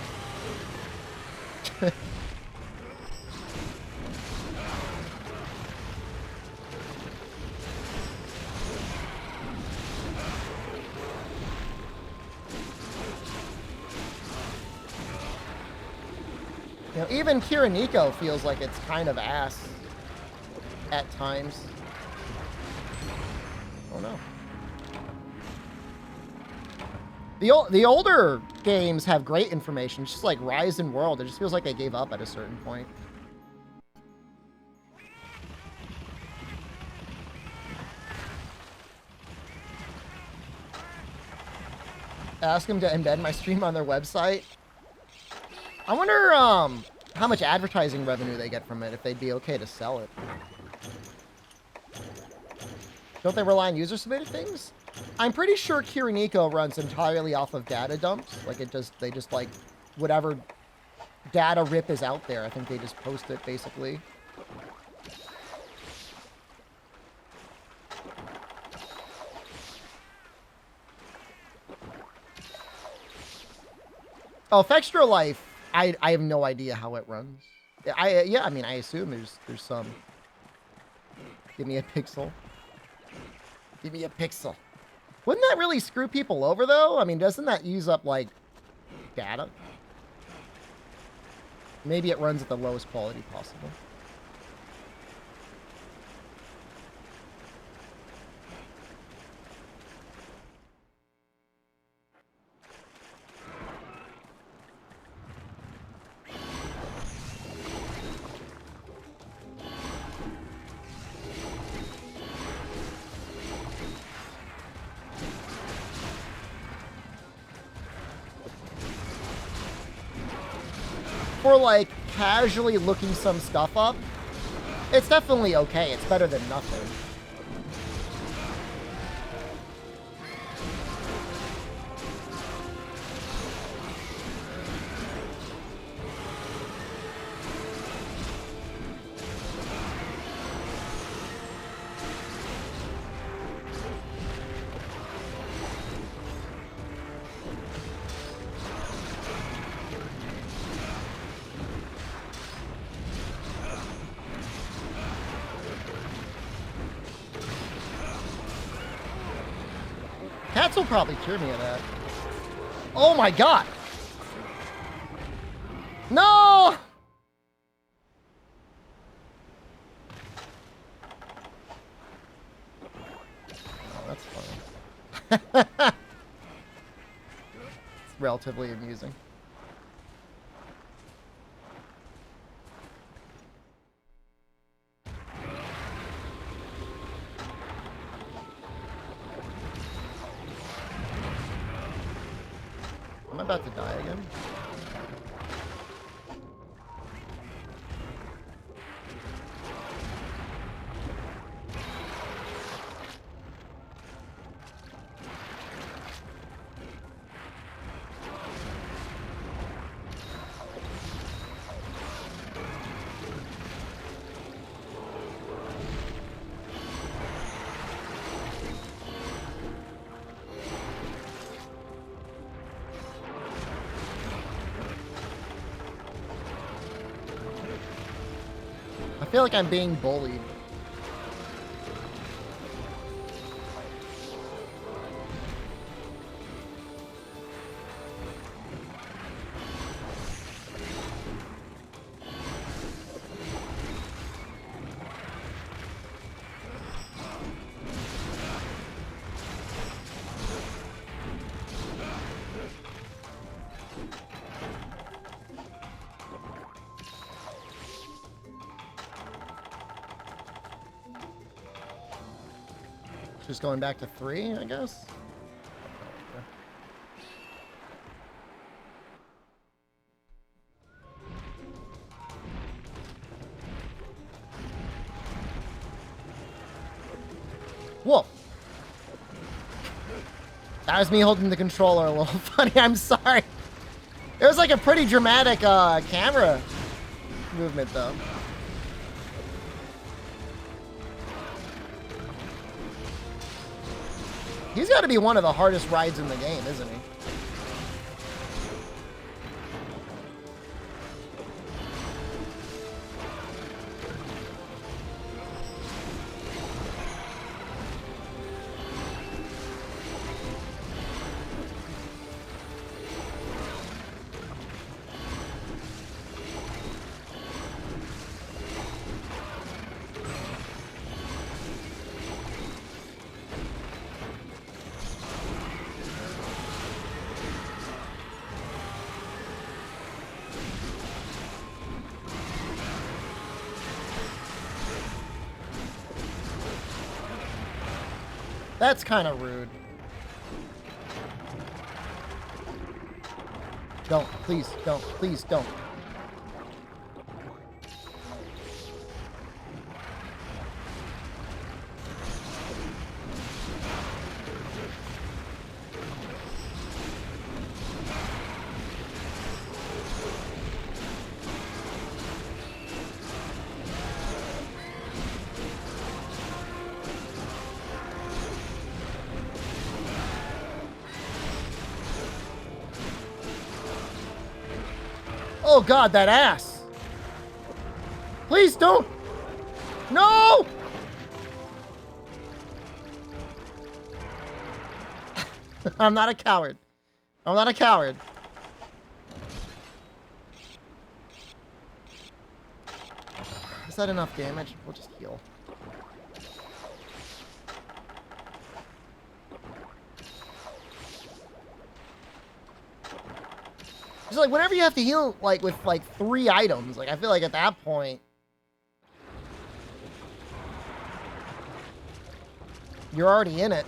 You know, even Kiriniko feels like it's kind of ass at times. Oh no. The older games have great information, just like Rise and World. It just feels like they gave up at a certain point. Ask them to embed my stream on their website. I wonder how much advertising revenue they get from it, if they'd be okay to sell it. Don't they rely on user-submitted things? I'm pretty sure Kiriniko runs entirely off of data dumps. Like, they just like, whatever data rip is out there, I think they just post it, basically. Oh, Extra Life, I have no idea how it runs. Yeah, I mean, I assume there's some. Give me a pixel. Give me a pixel. Wouldn't that really screw people over, though? I mean, doesn't that use up, like, data? Maybe it runs at the lowest quality possible. For, like, casually looking some stuff up, it's definitely okay. It's better than nothing. Cats will probably cure me of that. Oh my god! No! Oh, that's funny. It's relatively amusing. Am I about to die again? I feel like I'm being bullied. Just going back to 3, I guess? Whoa! That was me holding the controller a little funny. I'm sorry. It was like a pretty dramatic camera movement, though. He's got to be one of the hardest rides in the game, isn't he? That's kind of rude. Don't. Please don't. Please don't. Oh God, that ass. Please don't. No. I'm not a coward. I'm not a coward. Is that enough damage? We'll just heal. It's like whenever you have to heal, like with like 3 items, like I feel like at that point, you're already in it.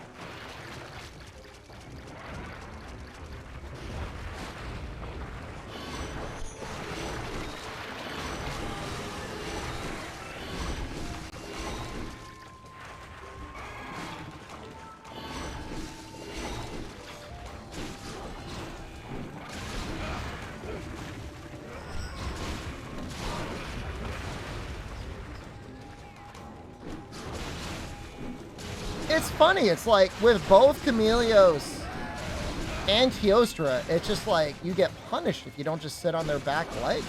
It's funny, it's like, with both Chameleos and Teostra, it's just like, you get punished if you don't just sit on their back leg.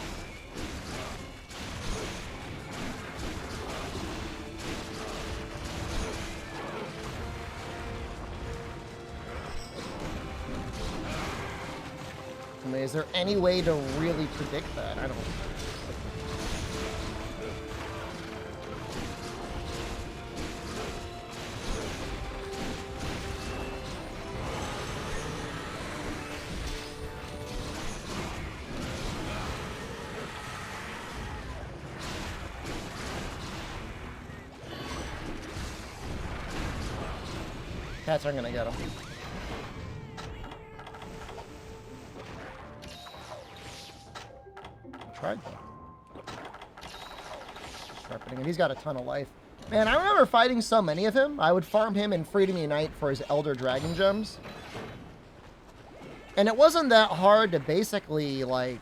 I mean, is there any way to really predict that? I don't know. Cats aren't gonna get him. Tried though. Sharpening, and he's got a ton of life. Man, I remember fighting so many of him. I would farm him in Freedom Unite for his Elder Dragon Gems. And it wasn't that hard to basically, like...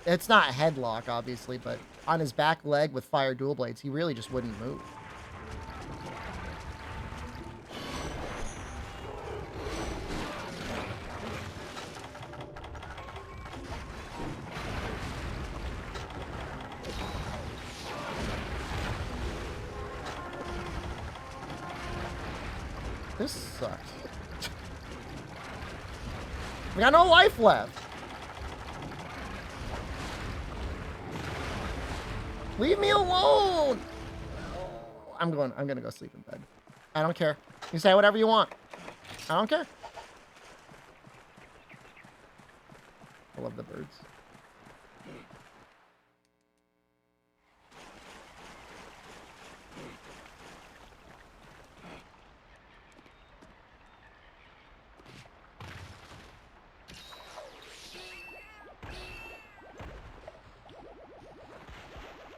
It's not headlock, obviously, but on his back leg with Fire Dual Blades, he really just wouldn't move. This sucks. We got no life left. Leave me alone. I'm gonna go sleep in bed. I don't care. You say whatever you want. I don't care. I love the birds.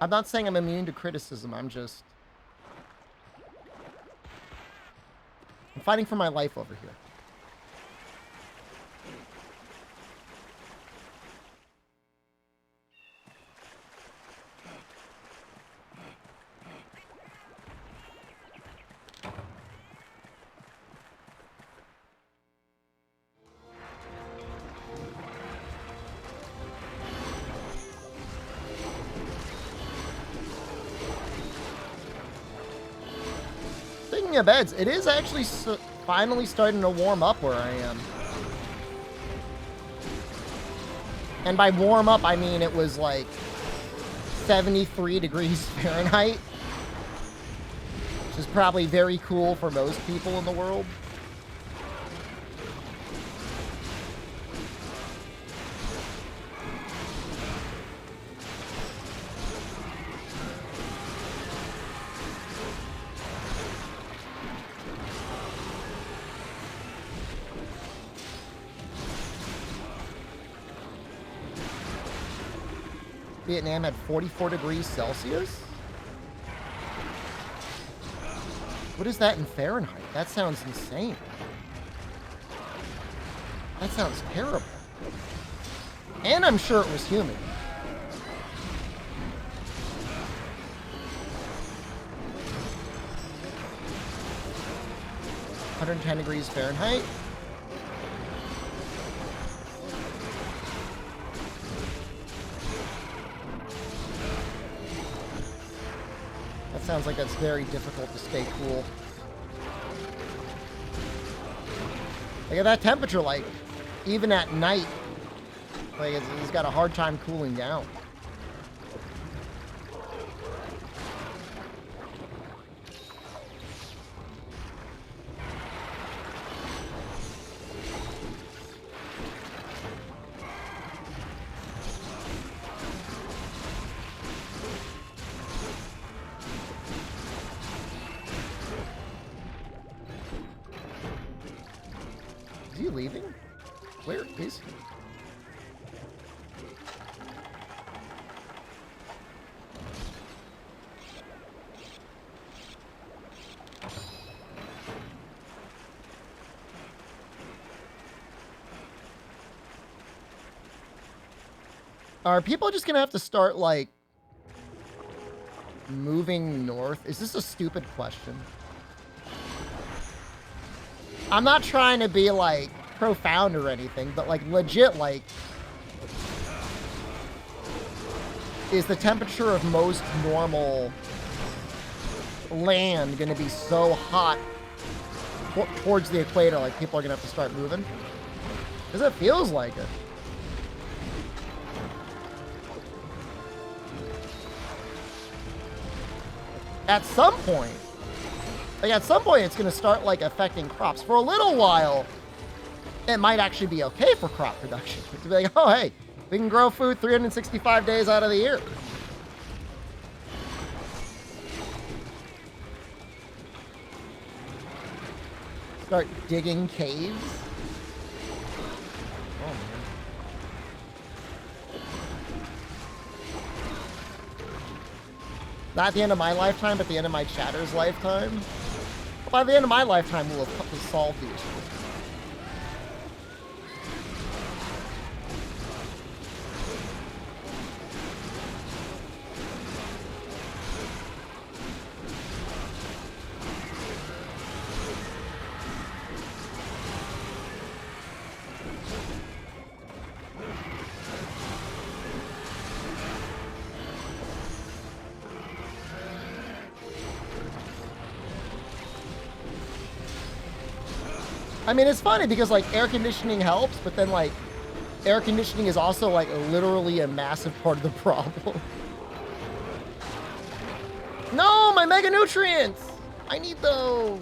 I'm not saying I'm immune to criticism, I'm fighting for my life over here. speaking of beds, it is actually finally starting to warm up where I am. And by warm up, I mean it was like 73 degrees Fahrenheit, which is probably very cool for most people in the world. Vietnam had 44 degrees Celsius? What is that in Fahrenheit? That sounds insane. That sounds terrible. And I'm sure it was humid. (110 degrees Fahrenheit). Sounds like that's very difficult to stay cool. Like at that temperature, like even at night, like he's got a hard time cooling down. Leaving? Where is he? Are people just gonna have to start like moving north? Is this a stupid question? I'm not trying to be like profound or anything, but like legit, like, is the temperature of most normal land going to be so hot towards the equator, like people are going to have to start moving? Because it feels like it. At some point, it's going to start like affecting crops. For a little while, it might actually be okay for crop production. To be like, oh, hey, we can grow food 365 days out of the year. Start digging caves. Oh, man. Not at the end of my lifetime, but the end of my chatter's lifetime. By the end of my lifetime, we'll have solved the issue. I mean, it's funny because, like, air conditioning helps, but then, like, air conditioning is also, like, literally a massive part of the problem. No, my mega nutrients! I need those!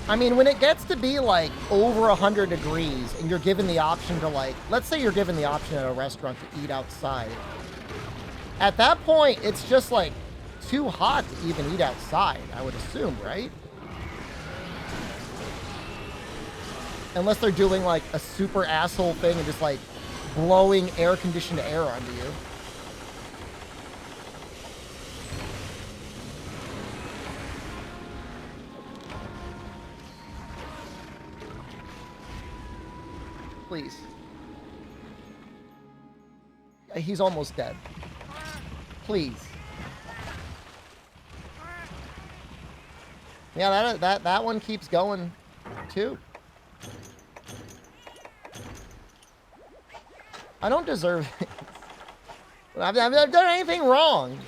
I mean, when it gets to be like over 100 degrees and you're given the option to, like, let's say you're given the option at a restaurant to eat outside. At that point, it's just like too hot to even eat outside, I would assume, right? Unless they're doing like a super asshole thing and just like blowing air-conditioned air onto you. Please. He's almost dead. Please. Yeah, that one keeps going, too. I don't deserve it. I've done anything wrong.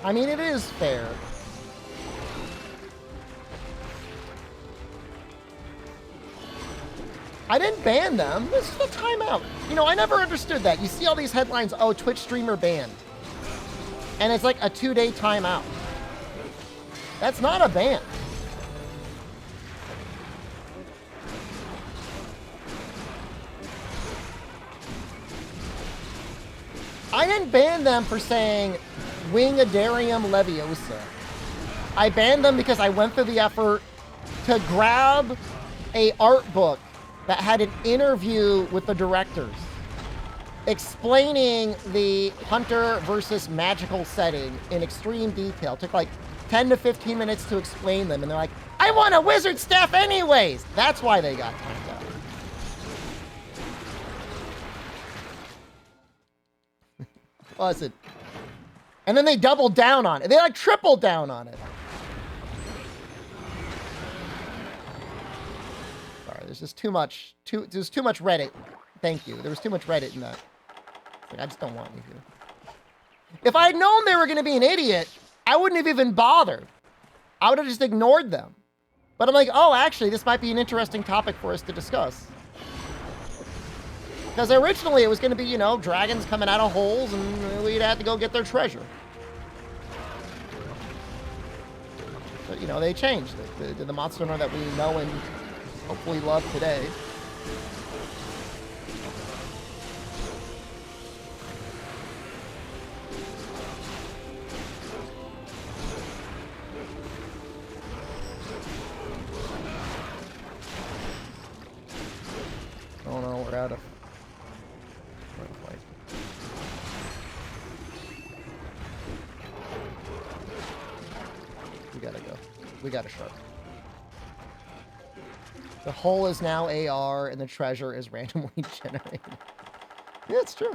I mean, it is fair. I didn't ban them. This is a timeout. You know, I never understood that. You see all these headlines, oh, Twitch streamer banned. And it's like a 2-day timeout. That's not a ban. I didn't ban them for saying Wingardium Leviosa. I banned them because I went through the effort to grab a art book that had an interview with the directors explaining the hunter versus magical setting in extreme detail. It took like 10 to 15 minutes to explain them, and they're like, I want a wizard staff anyways! That's why they got timed out. Listen. And then they doubled down on it. They like tripled down on it. Sorry, there's just too much. There's too much Reddit. Thank you. There was too much Reddit in that. Like, I just don't want you to. If I had known they were going to be an idiot, I wouldn't have even bothered. I would have just ignored them. But I'm like, oh, actually, this might be an interesting topic for us to discuss. Because originally it was going to be, you know, dragons coming out of holes and we'd have to go get their treasure. But, you know, they changed it. The monster hunter that we know and hopefully love today. Oh no, we're out of... We gotta go. We gotta shark. The hole is now AR and the treasure is randomly generated. Yeah, it's true.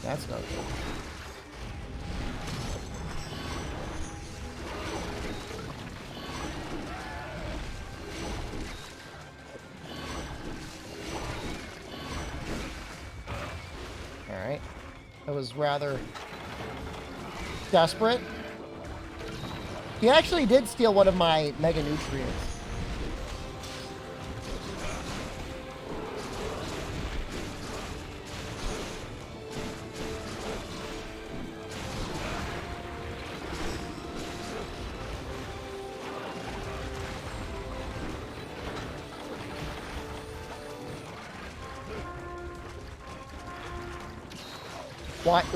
That's not good. Alright. That was rather desperate. He actually did steal one of my mega nutrients.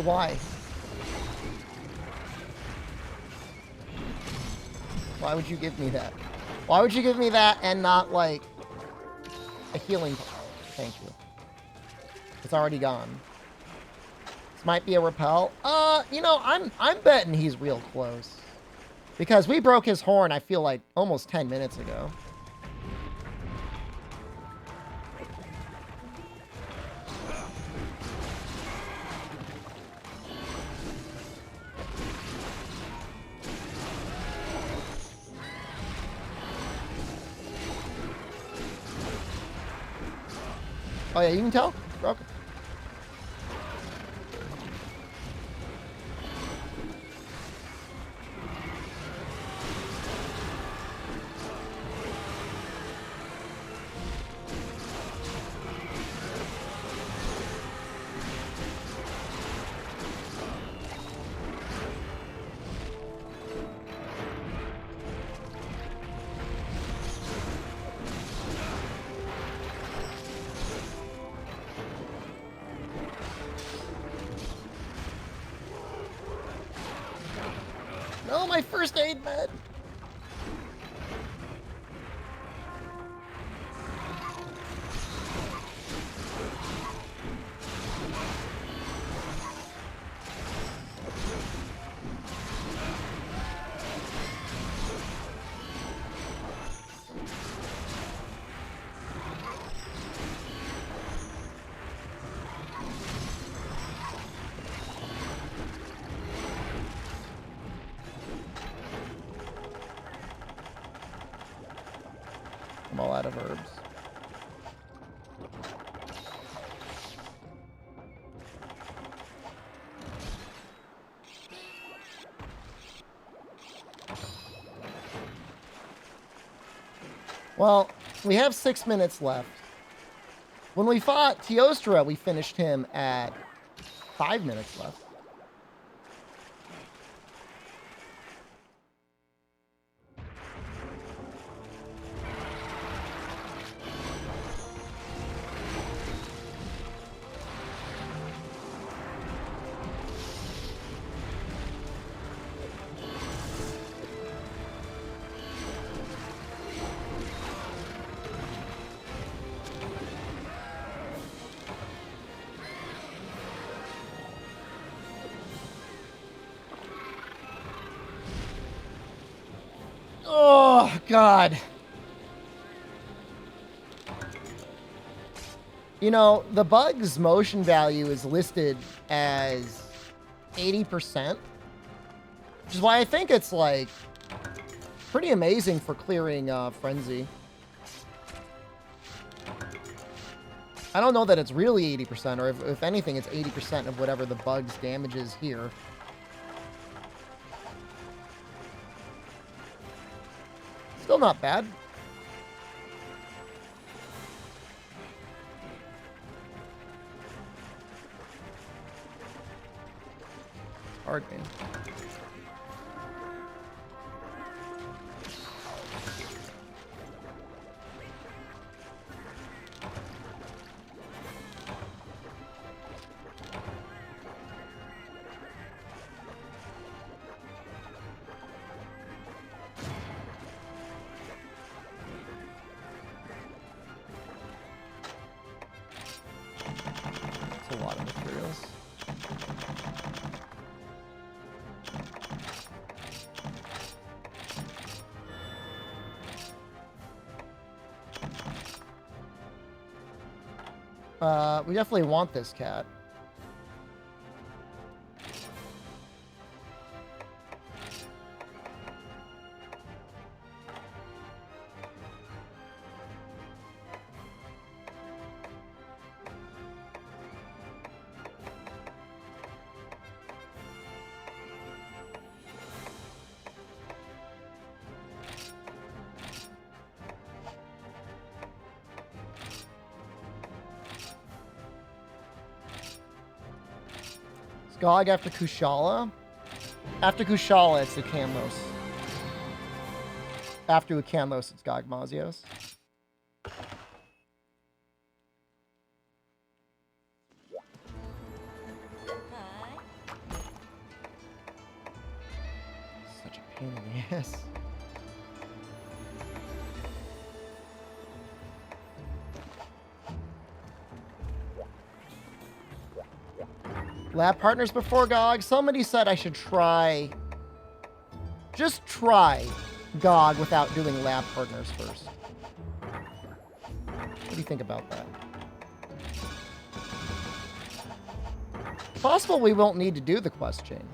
Why? Why would you give me that? Why would you give me that and not, like, a healing... Thank you. It's already gone. This might be a repel. You know, I'm betting he's real close. Because we broke his horn, I feel like, almost 10 minutes ago. Oh yeah, you can tell? Okay. No, my first aid med. I'm all out of herbs. Well, we have 6 minutes left. When we fought Teostra, we finished him at 5 minutes left. Oh, God. You know, the bug's motion value is listed as 80%, which is why I think it's, like, pretty amazing for clearing Frenzy. I don't know that it's really 80%, or if anything, it's 80% of whatever the bug's damage is here. Still not bad. Hard game. That's a lot of materials. We definitely want this cat. Skog after Kushala? After Kushala, it's Ucanlos. After Ucanlos, it's Gogmazios. Such a pain in the ass. Lab partners before GOG. Somebody said I should try... Just try GOG without doing lab partners first. What do you think about that? Possible we won't need to do the quest chain.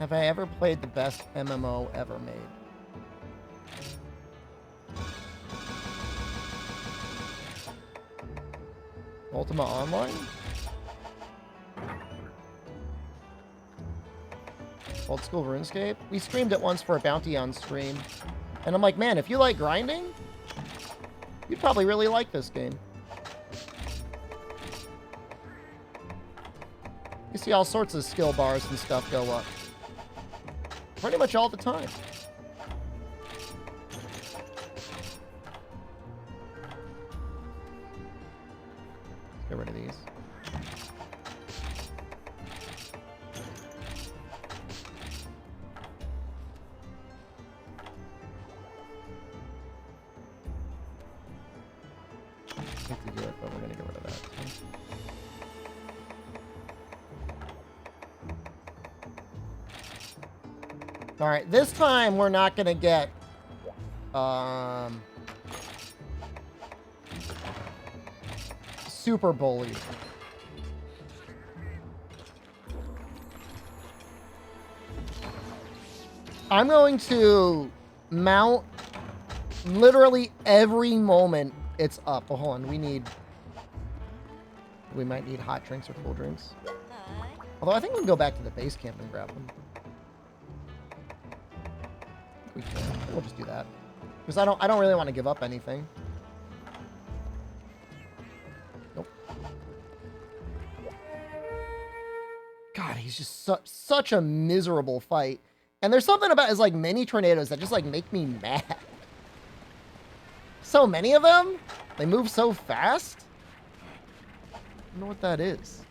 Have I ever played the best MMO ever made? Ultima Online? Old school RuneScape? We streamed it once for a bounty on stream. And I'm like, man, if you like grinding, you'd probably really like this game. You see all sorts of skill bars and stuff go up. Pretty much all the time. Let's get rid of these. I hate to do it, but we're gonna get rid of that. All right, this time we're not gonna get super bullied. I'm going to mount literally every moment it's up. Oh, hold on, we might need hot drinks or cool drinks. Although I think we can go back to the base camp and grab them. We can. We'll just do that. Because I don't really want to give up anything. Nope. God, he's just such a miserable fight. And there's something about his like mini tornadoes that just like make me mad. So many of them? They move so fast? I don't know what that is.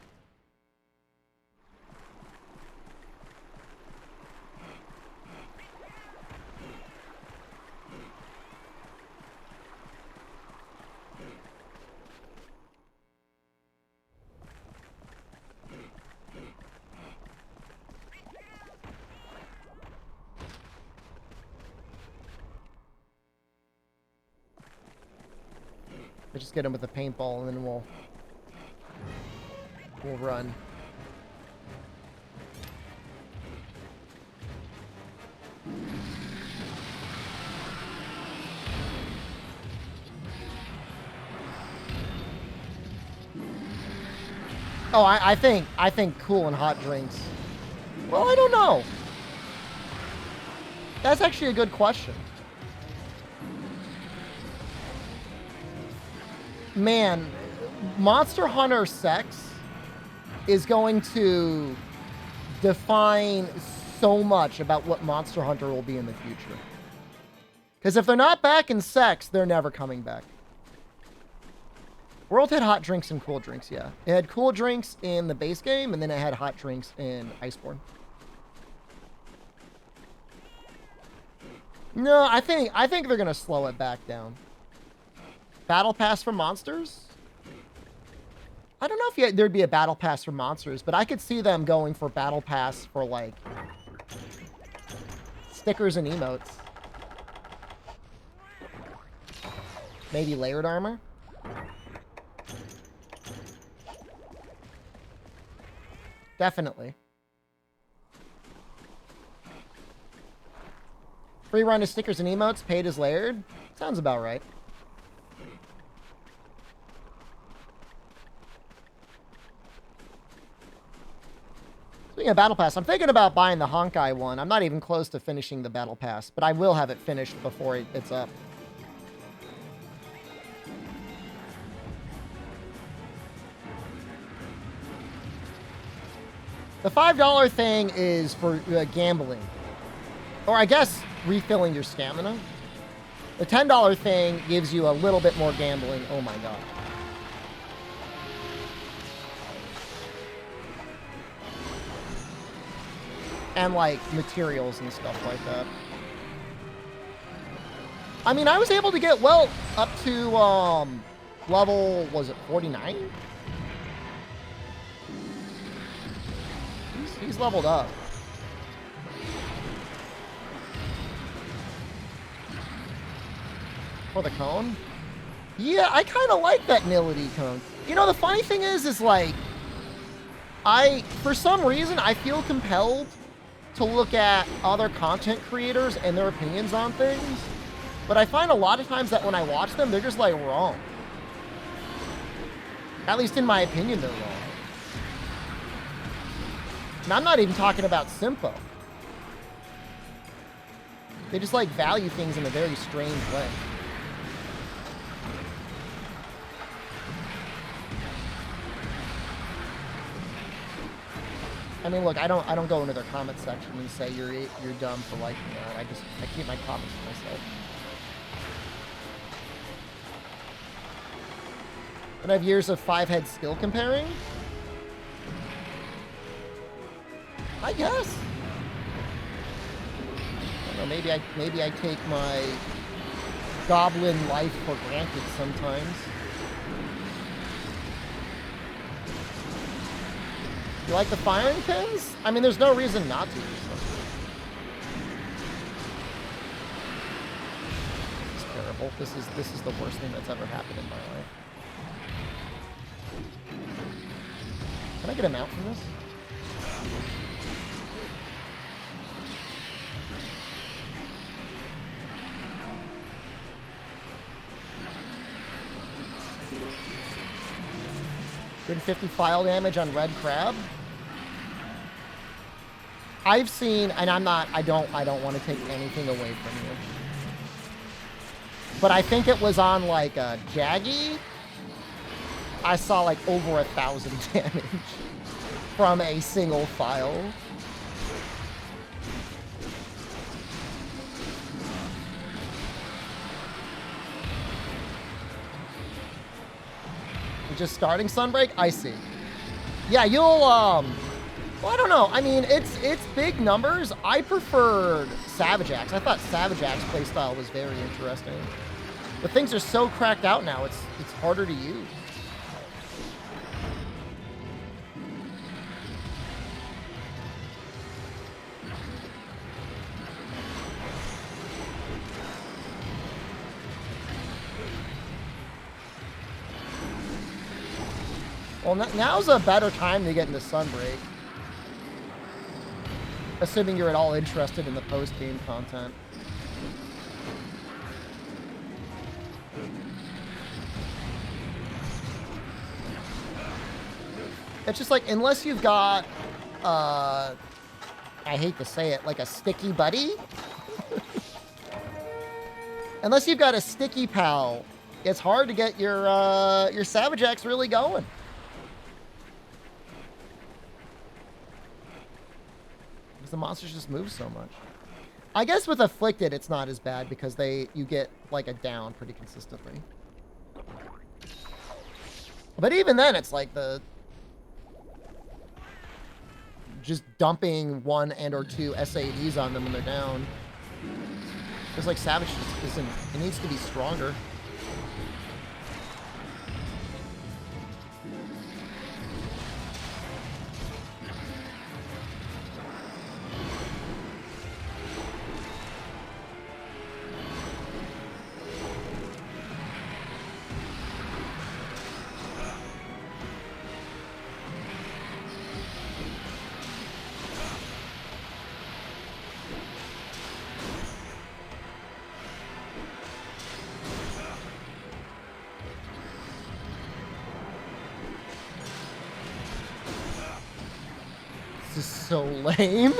I just get him with a paintball and then we'll run. Oh, I think cool and hot drinks. Well, I don't know. That's actually a good question. Man, Monster Hunter sex is going to define so much about what Monster Hunter will be in the future. Because if they're not back in sex, they're never coming back. World had hot drinks and cool drinks, yeah. It had cool drinks in the base game, and then it had hot drinks in Iceborne. No, I think they're gonna slow it back down. Battle Pass for monsters? I don't know if there'd be a Battle Pass for monsters, but I could see them going for Battle Pass for, like, stickers and emotes. Maybe layered armor? Definitely. Free run to stickers and emotes, paid as layered? Sounds about right. Speaking of Battle Pass, I'm thinking about buying the Honkai one. I'm not even close to finishing the Battle Pass, but I will have it finished before it's up. The $5 thing is for gambling. Or I guess refilling your stamina. The $10 thing gives you a little bit more gambling. Oh my god. And, like, materials and stuff like that. I mean, I was able to get, well, up to, level, was it 49? He's leveled up. For the cone? Yeah, I kind of like that Nility cone. You know, the funny thing is like, for some reason, I feel compelled to look at other content creators and their opinions on things, but I find a lot of times that when I watch them, they're just like wrong. At least in my opinion, they're wrong. And I'm not even talking about Simpo. They just like value things in a very strange way. I mean, look, I don't go into their comment section and say you're dumb for liking that. I keep my comments to myself. And I have years of 5-head skill comparing. I guess. I don't know, maybe I take my goblin life for granted sometimes. You like the firing pins? I mean, there's no reason not to use them. This is terrible. This is the worst thing that's ever happened in my life. Can I get him out from this? Good 50 file damage on Red Crab. I've seen, and I don't want to take anything away from you, but I think it was on like a Jaggy. I saw like over 1,000 damage from a single file. Just starting Sunbreak? I see. Yeah, you'll, well, I don't know. I mean, it's big numbers. I preferred Savage Axe. I thought Savage Axe playstyle was very interesting. But things are so cracked out now, it's harder to use. Well, now's a better time to get into Sunbreak. Assuming you're at all interested in the post-game content. It's just like, unless you've got, I hate to say it, like a sticky buddy. Unless you've got a sticky pal, it's hard to get your Savage Axe really going. The monsters just move so much. I guess with Afflicted, it's not as bad because you get like a down pretty consistently. But even then, it's like just dumping 1 and or 2 SADs on them when they're down. It's like Savage just isn't. It needs to be stronger. This is so lame.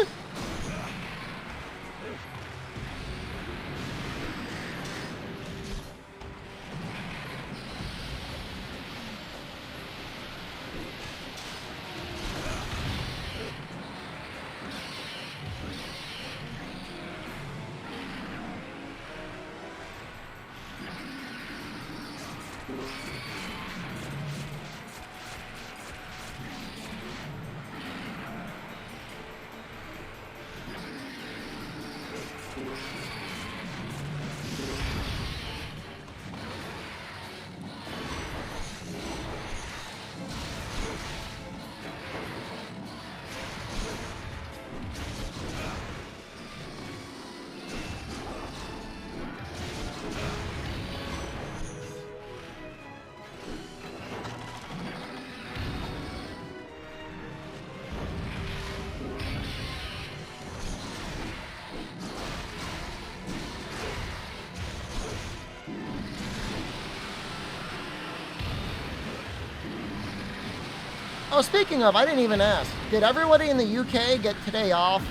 Oh, speaking of, I didn't even ask. Did everybody in the UK get today off?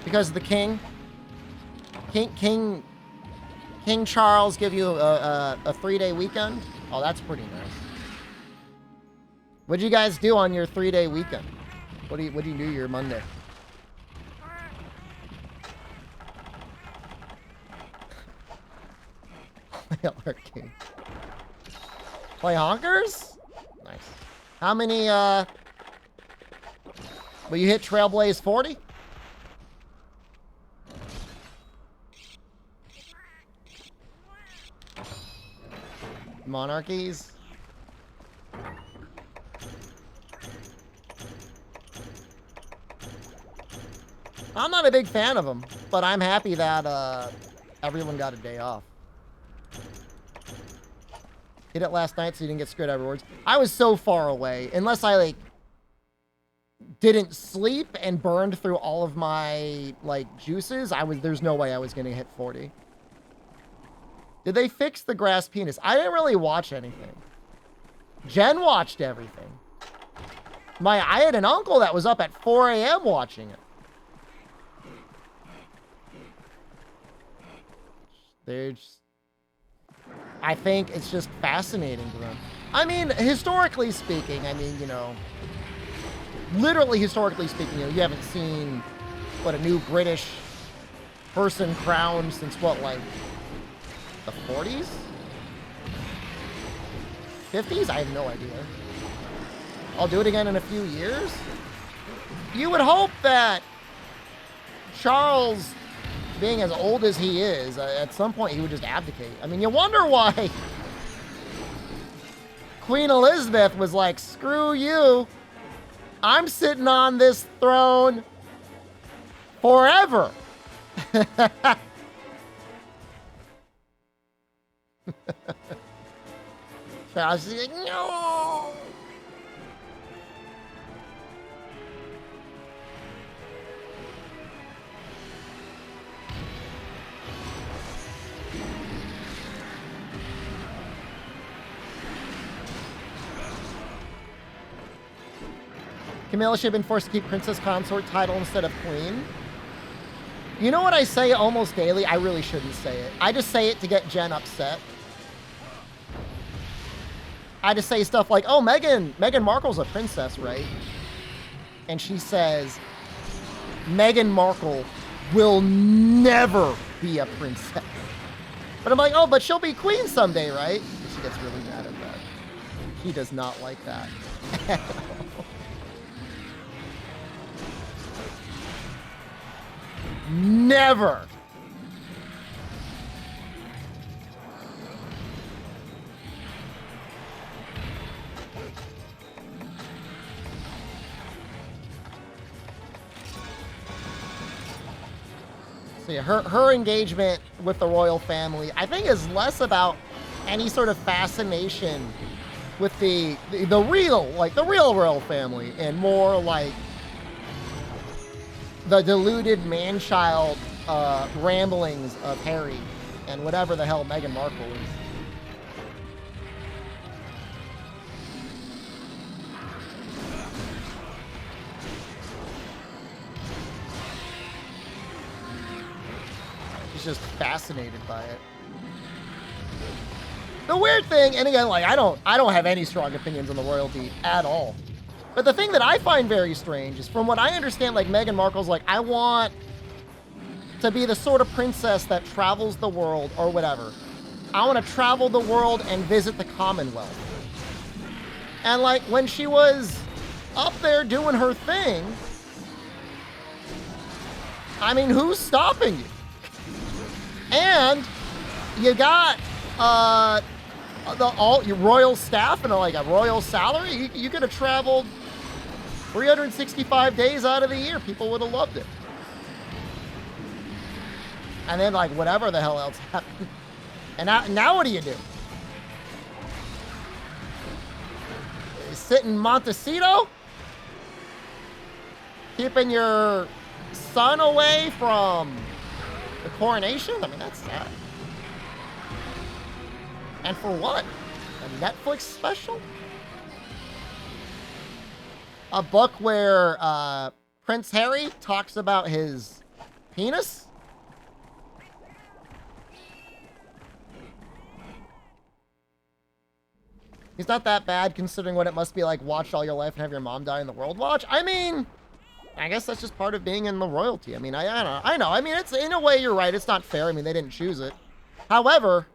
Because of the king? King Charles give you a 3-day weekend? Oh, that's pretty nice. What'd you guys do on your 3-day weekend? What do you do your Monday? Arcade. Play honkers? Nice. How many, will you hit Trailblaze 40? Monarchies? I'm not a big fan of them, but I'm happy that, everyone got a day off. Hit it last night so you didn't get screwed afterwards. I was so far away. Unless I, like, didn't sleep and burned through all of my, like, juices, there's no way I was gonna hit 40. Did they fix the grass penis? I didn't really watch anything. Jen watched everything. I had an uncle that was up at 4 a.m. watching it. I think it's just fascinating to them. I mean, historically speaking, you know, literally historically speaking, you know, you haven't seen, what, a new British person crowned since what, like, the 40s? 50s? I have no idea. I'll do it again in a few years? You would hope that Charles, being as old as he is, at some point he would just abdicate. I mean, you wonder why Queen Elizabeth was like, screw you. I'm sitting on this throne forever. Charles is like, no. Camilla should have been forced to keep Princess Consort title instead of Queen. You know what I say almost daily? I really shouldn't say it. I just say it to get Jen upset. I just say stuff like, oh, Meghan Markle's a princess, right? And she says, Meghan Markle will never be a princess. But I'm like, oh, but she'll be queen someday, right? And she gets really mad at that. He does not like that at all. Never. So yeah, her engagement with the royal family, I think, is less about any sort of fascination with the real, like the real royal family, and more like the deluded man-child ramblings of Harry and whatever the hell Meghan Markle is. She's just fascinated by it. The weird thing, and again, like I don't have any strong opinions on the royalty at all. But the thing that I find very strange is, from what I understand, like Meghan Markle's like, I want to be the sort of princess that travels the world or whatever. I want to travel the world and visit the Commonwealth. And like when she was up there doing her thing, I mean, who's stopping you? And you got all your royal staff and like a royal salary. You could have traveled 365 days out of the year. People would have loved it. And then, like, whatever the hell else happened. And now what do? You sit in Montecito? Keeping your son away from the coronation? I mean, that's sad. And for what? A Netflix special? a book where Prince Harry talks about his penis? He's not that bad considering what it must be like watch all your life and have your mom die in the World Watch. I mean, I guess that's just part of being in the royalty. I mean, I know. I mean, it's in a way you're right. It's not fair. I mean, they didn't choose it. However,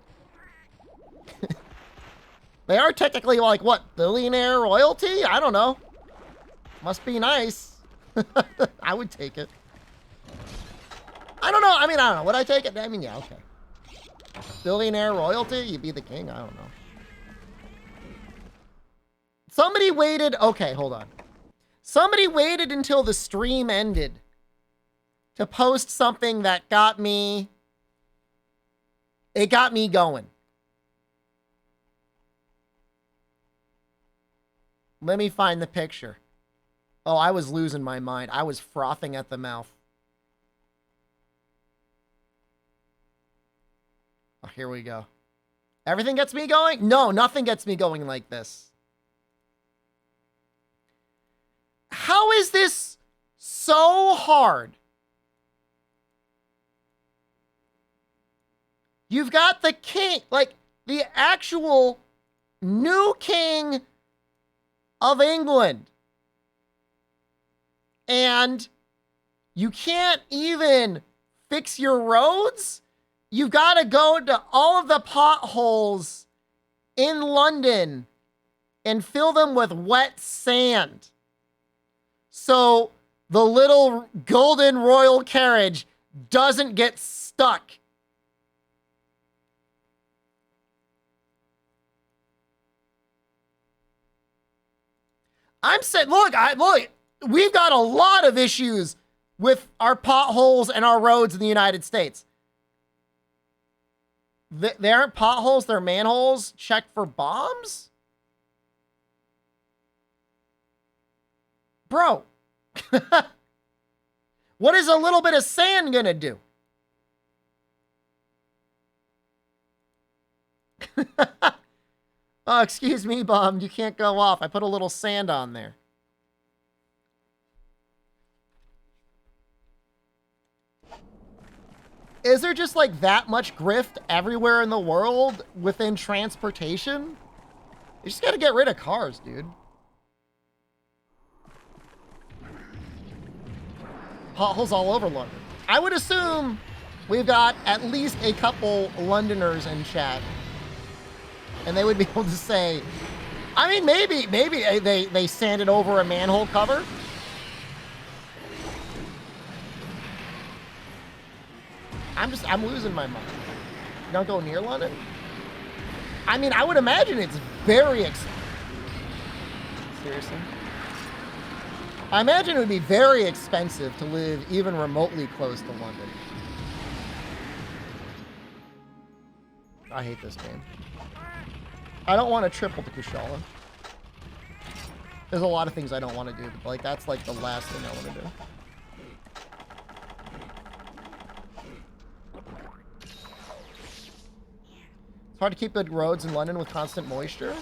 they are technically like, what, billionaire royalty? I don't know. Must be nice. I would take it. I don't know. I mean, I don't know. Would I take it? I mean, yeah, okay. Billionaire royalty? You'd be the king? I don't know. Somebody waited. Okay, hold on. Somebody waited until the stream ended to post something that got me. It got me going. Let me find the picture. Oh, I was losing my mind. I was frothing at the mouth. Oh, here we go. Everything gets me going? No, nothing gets me going like this. How is this so hard? You've got the king, like the actual new king of England. And you can't even fix your roads? You've got to go to all of the potholes in London and fill them with wet sand. So the little golden royal carriage doesn't get stuck. I'm saying, look, we've got a lot of issues with our potholes and our roads in the United States. They aren't potholes, they're manholes checked for bombs? Bro, what is a little bit of sand gonna do? Oh, excuse me, bomb. You can't go off. I put a little sand on there. Is there just like that much grift everywhere in the world within transportation? You just gotta get rid of cars, dude. Potholes all over London. I would assume we've got at least a couple Londoners in chat. And they would be able to say, I mean, maybe they sanded over a manhole cover. I'm losing my mind. You don't go near London? I mean, I would imagine it's very expensive. Seriously? I imagine it would be very expensive to live even remotely close to London. I hate this game. I don't want to triple to Kushala. There's a lot of things I don't want to do, but like that's like the last thing I want to do. It's hard to keep good roads in London with constant moisture.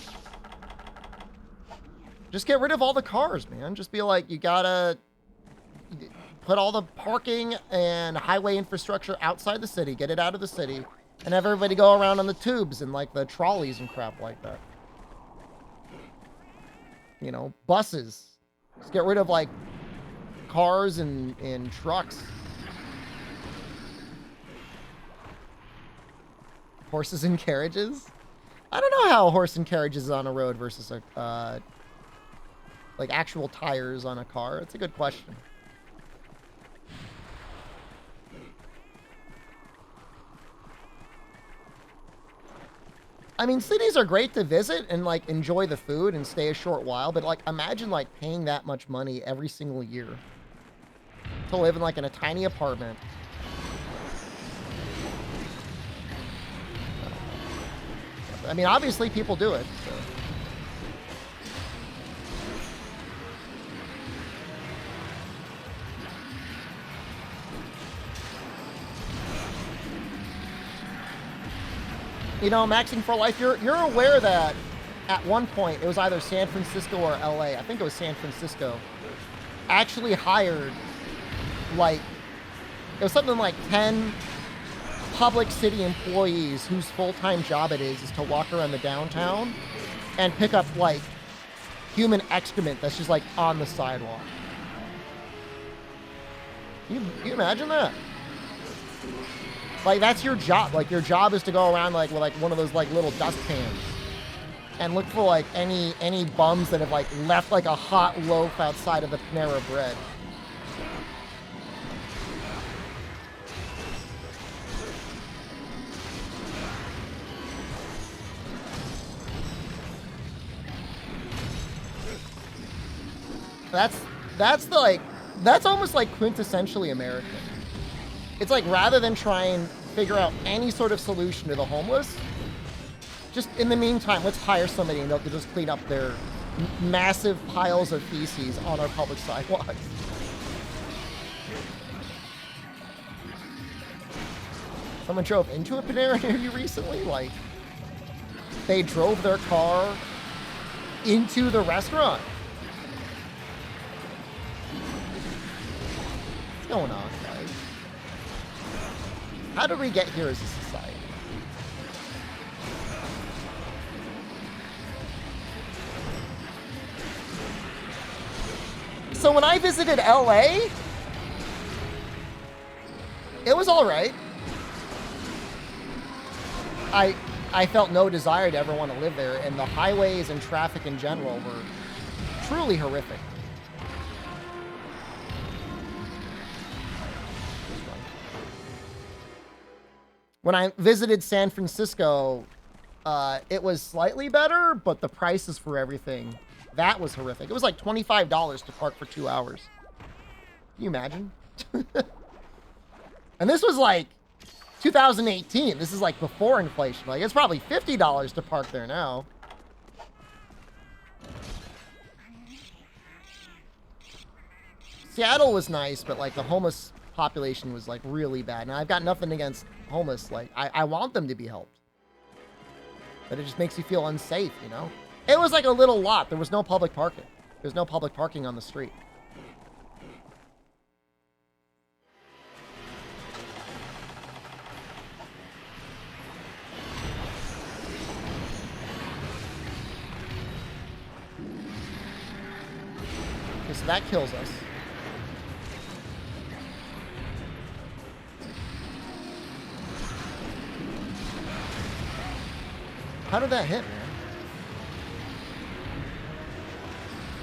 Just get rid of all the cars, man. Just be like, you gotta put all the parking and highway infrastructure outside the city, get it out of the city, and have everybody go around on the tubes and like the trolleys and crap like that. You know, buses. Just get rid of like cars and trucks. Horses and carriages? I don't know how a horse and carriage is on a road versus a like actual tires on a car. It's a good question. I mean, cities are great to visit and like enjoy the food and stay a short while, but like imagine like paying that much money every single year to live in like in a tiny apartment. I mean, obviously people do it. So. You know, maxing for life, you're aware that at one point, it was either San Francisco or LA, I think it was San Francisco, actually hired, like, it was something like 10 public city employees whose full-time job it is to walk around the downtown and pick up, like, human excrement that's just, like, on the sidewalk. Can you imagine that? Like, that's your job. Like, your job is to go around, like, with, like, one of those, like, little dustpans and look for, like, any bums that have, like, left, like, a hot loaf outside of the Panera Bread. That's the, like, that's almost like quintessentially American. It's like, rather than try and figure out any sort of solution to the homeless, just in the meantime, let's hire somebody and they'll just clean up their massive piles of feces on our public sidewalks. Someone drove into a Panera near you recently? Like, they drove their car into the restaurant. What's going on, guys? How did we get here as a society? So when I visited LA, it was all right. I felt no desire to ever want to live there, and the highways and traffic in general were truly horrific. When I visited San Francisco, it was slightly better, but the prices for everything, that was horrific. It was like $25 to park for 2 hours. Can you imagine? And this was like 2018. This is like before inflation. Like, it's probably $50 to park there now. Seattle was nice, but like the homeless population was like really bad. And I've got nothing against homeless. Like, I want them to be helped. But it just makes you feel unsafe, you know? It was like a little lot. There was no public parking. There's no public parking on the street. Okay, so that kills us. How did that hit, man?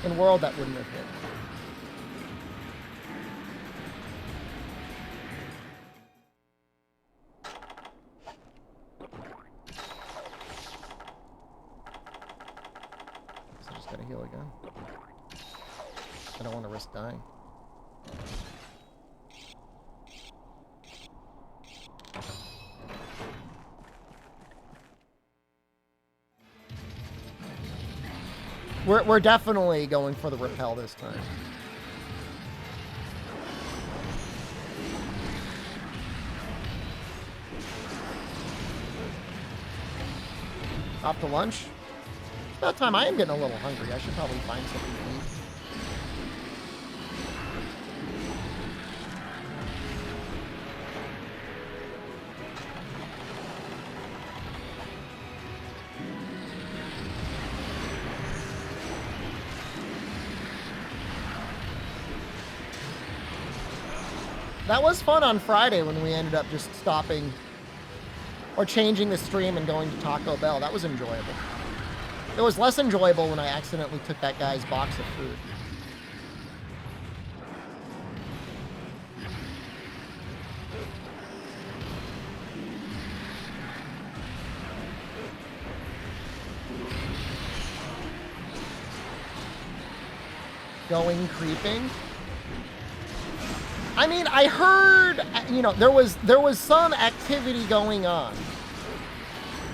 In World, that wouldn't have hit. So I just gotta heal again. I don't want to risk dying. We're definitely going for the rappel this time. Off to lunch? About time. I am getting a little hungry. I should probably find something to eat. That was fun on Friday when we ended up just stopping or changing the stream and going to Taco Bell. That was enjoyable. It was less enjoyable when I accidentally took that guy's box of food. Going creeping. I mean, I heard, you know, there was some activity going on.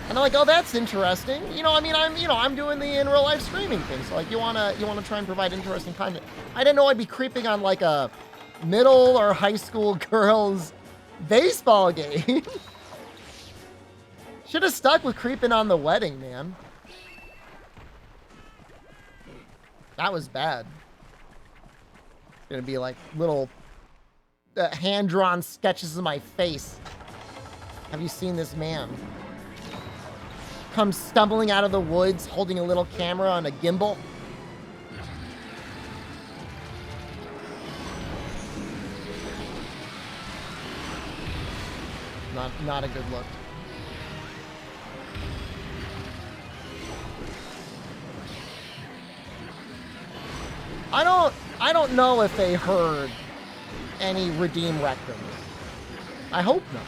And I'm like, oh, that's interesting. You know, I mean, I'm doing the in real life streaming thing. So like, you wanna try and provide interesting content. I didn't know I'd be creeping on like a middle or high school girls baseball game. Should have stuck with creeping on the wedding, man. That was bad. Gonna be like little hand-drawn sketches of my face. Have you seen this man? Comes stumbling out of the woods holding a little camera on a gimbal. Not a good look. I don't know if they heard any redeem rectums. I hope not.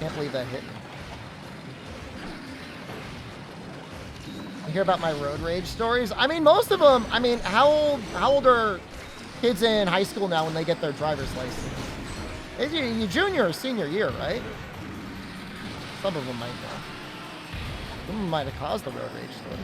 Can't believe that hit me. You hear about my road rage stories? I mean, most of them, I mean, how old are kids in high school now when they get their driver's license? It's your junior or senior year, right? Some of them might know. Some of them might have caused the road rage story.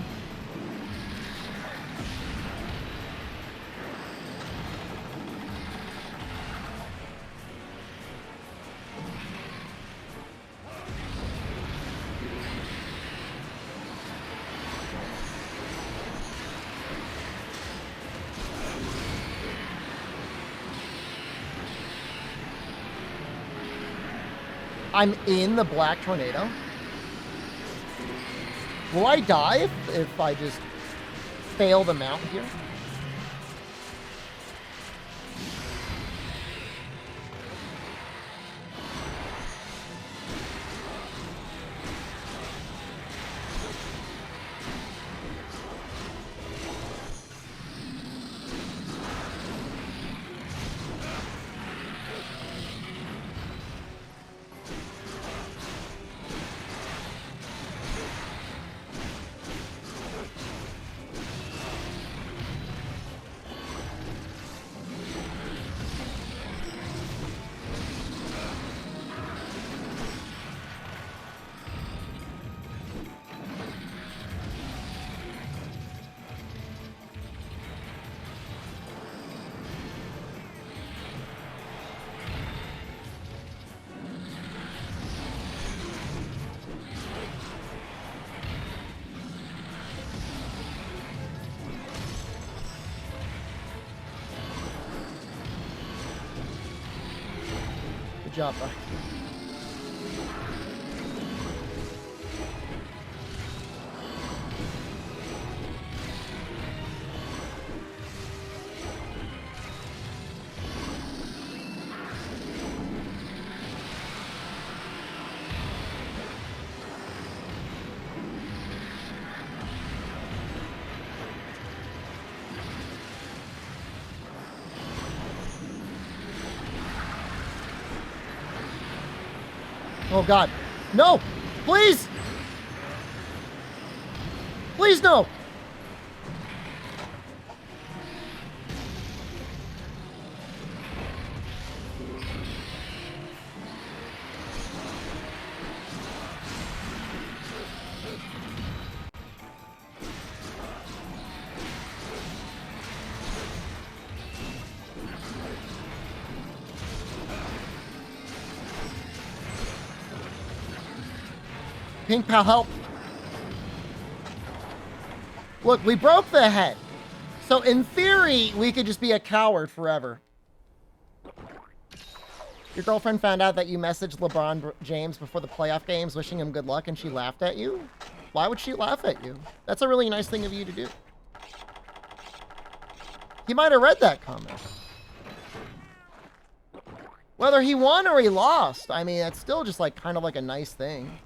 I'm in the black tornado. Will I die if I just fail the mount here? Good job, bud. Oh God, no, please, please no. Pink Pal, help. Look, we broke the head. So in theory, we could just be a coward forever. Your girlfriend found out that you messaged LeBron James before the playoff games wishing him good luck and she laughed at you? Why would she laugh at you? That's a really nice thing of you to do. He might have read that comment. Whether he won or he lost, I mean, it's still just like kind of like a nice thing.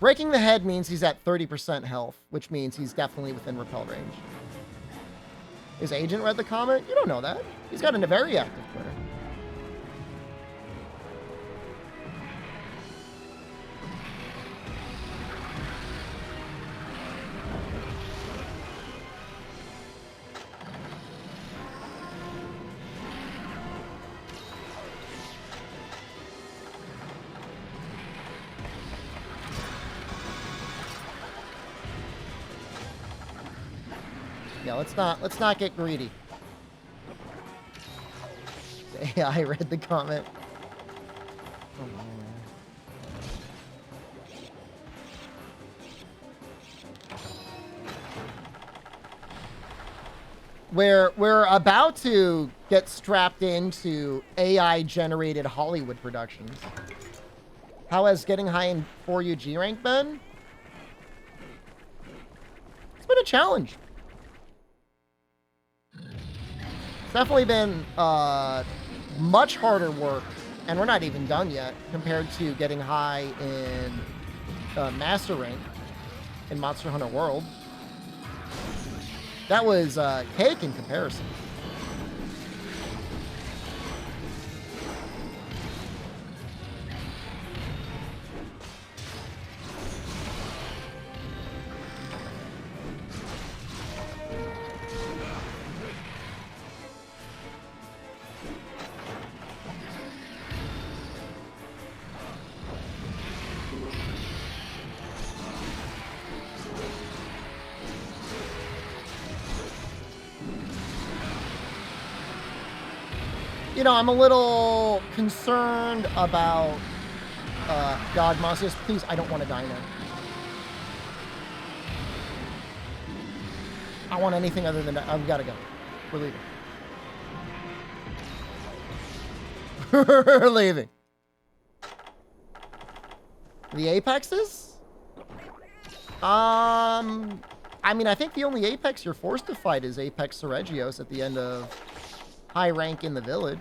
Breaking the head means he's at 30% health, which means he's definitely within repel range. His agent read the comment? You don't know that. He's got a very active Twitter. Yeah, let's not get greedy. Yeah, I read the comment. Oh, man. We're about to get strapped into AI-generated Hollywood productions. How has getting high in 4U G rank been? It's been a challenge. It's definitely been much harder work, and we're not even done yet, compared to getting high in Master Rank in Monster Hunter World. That was cake in comparison. You know, I'm a little concerned about God Masius. Please, I don't want to die now. I want anything other than that. I've got to go. We're leaving. We're leaving. The Apexes? I mean, I think the only Apex you're forced to fight is Apex Seregios at the end of high rank in the village.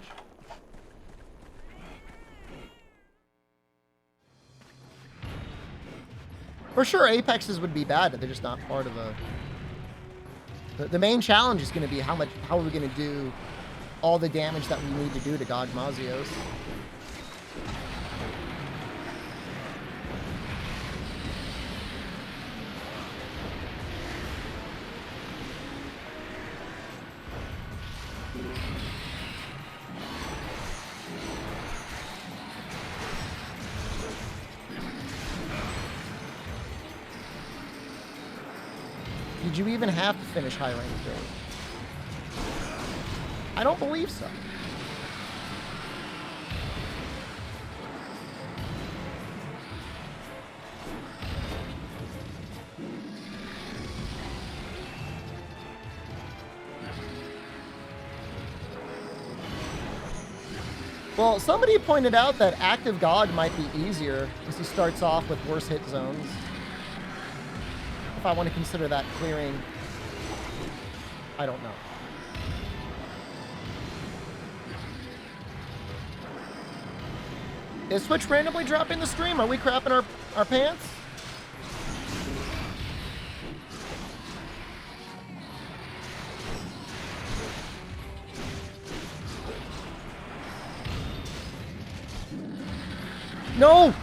For sure, Apexes would be bad, but they're just not part of a... The main challenge is going to be how are we going to do all the damage that we need to do to God Mazios. Did you even have to finish high rank today? I don't believe so. Well, somebody pointed out that active God might be easier because he starts off with worse hit zones. If I want to consider that clearing, I don't know. Is Twitch randomly dropping the stream? Are we crapping our pants? No!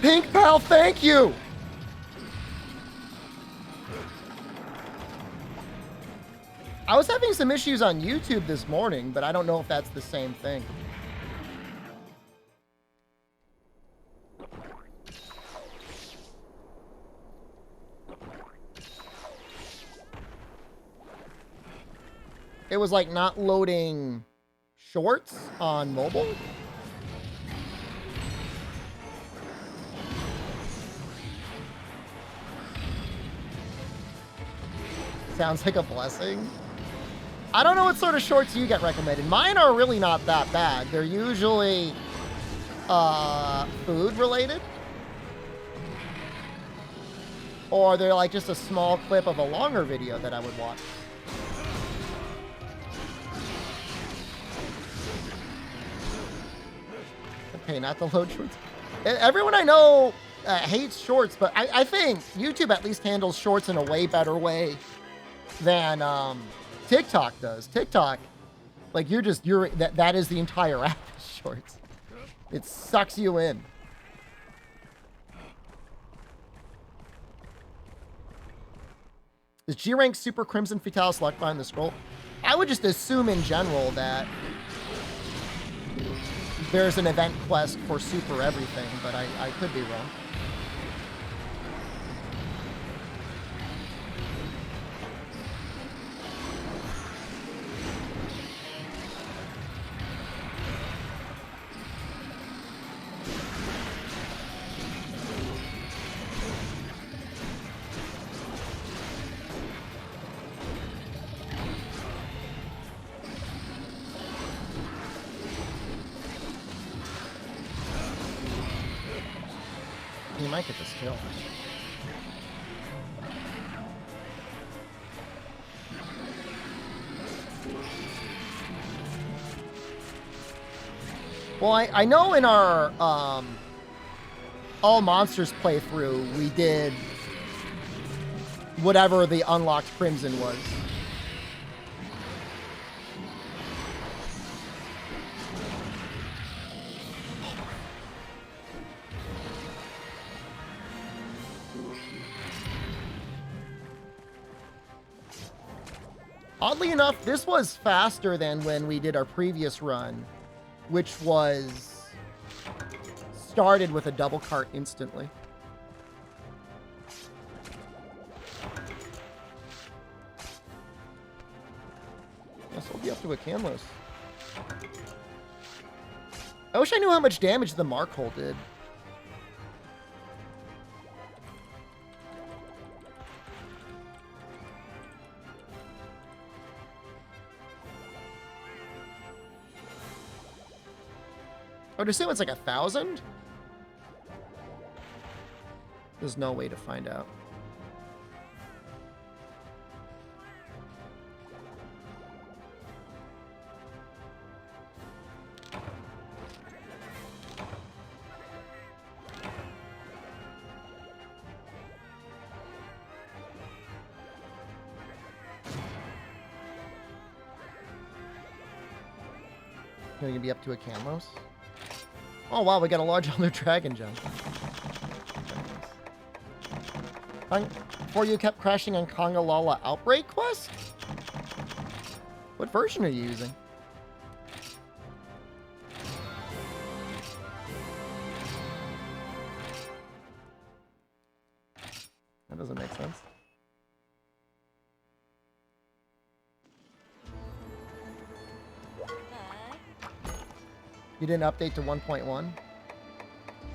Pink Pal, thank you! I was having some issues on YouTube this morning, but I don't know if that's the same thing. It was like not loading shorts on mobile. Sounds like a blessing. I don't know what sort of shorts you get recommended. Mine are really not that bad. They're usually food related. Or they're like just a small clip of a longer video that I would watch. Okay, not the load shorts. Everyone I know hates shorts, but I think YouTube at least handles shorts in a way better way than TikTok does. TikTok, like that is the entire app is shorts. It sucks you in. Is G rank Super Crimson Fatalis luck behind the scroll? I would just assume in general that there's an event quest for super everything, but I could be wrong. You might get this kill. Well, I know in our All Monsters playthrough, we did whatever the unlocked Crimson was. Oddly enough, this was faster than when we did our previous run, which was started with a double cart instantly. Guess we'll be up to a Camlos. I wish I knew how much damage the Mark Hole did. I would assume it's like 1,000? There's no way to find out. Gonna be up to a Camlos? Oh wow, we got a large Elder Dragon gem. Before you kept crashing on Kongalala Outbreak Quest? What version are you using? That doesn't make sense. You didn't update to 1.1?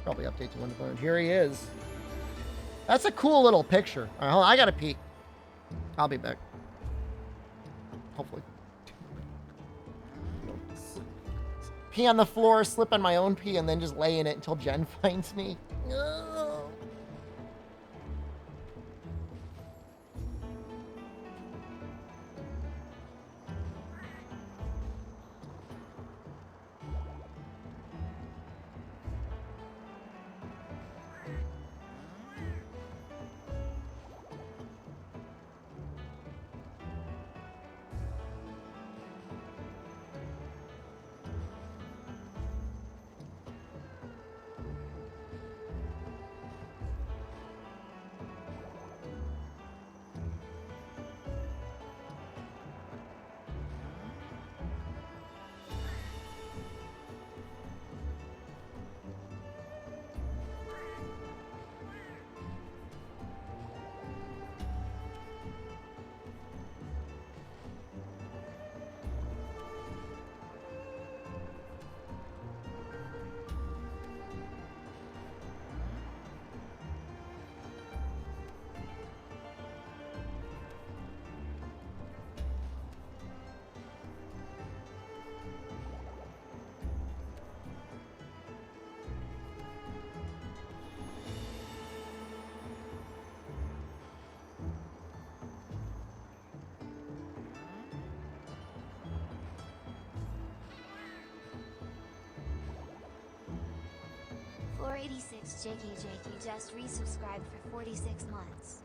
Probably update to 1.1. Here he is. That's a cool little picture. All right, hold on, I gotta pee. I'll be back. Hopefully. Pee on the floor, slip on my own pee, and then just lay in it until Jen finds me. Floor 86 JKJK just resubscribed for 46 months.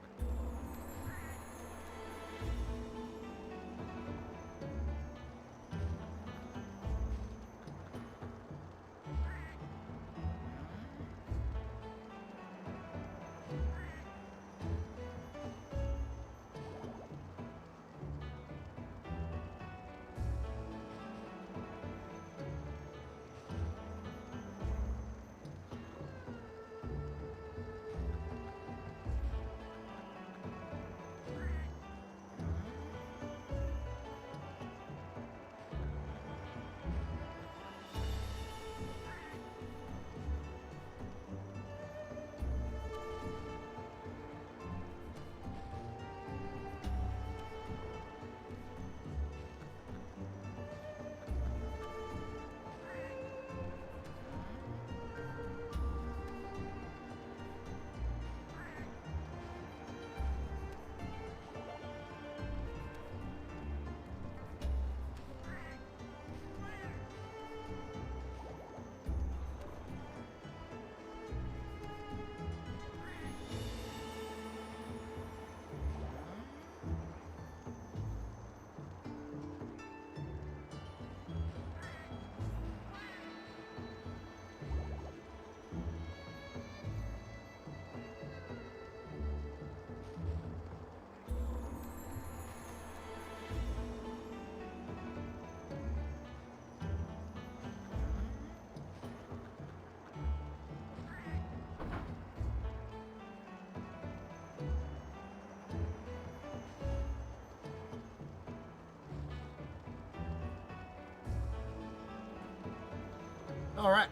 All right.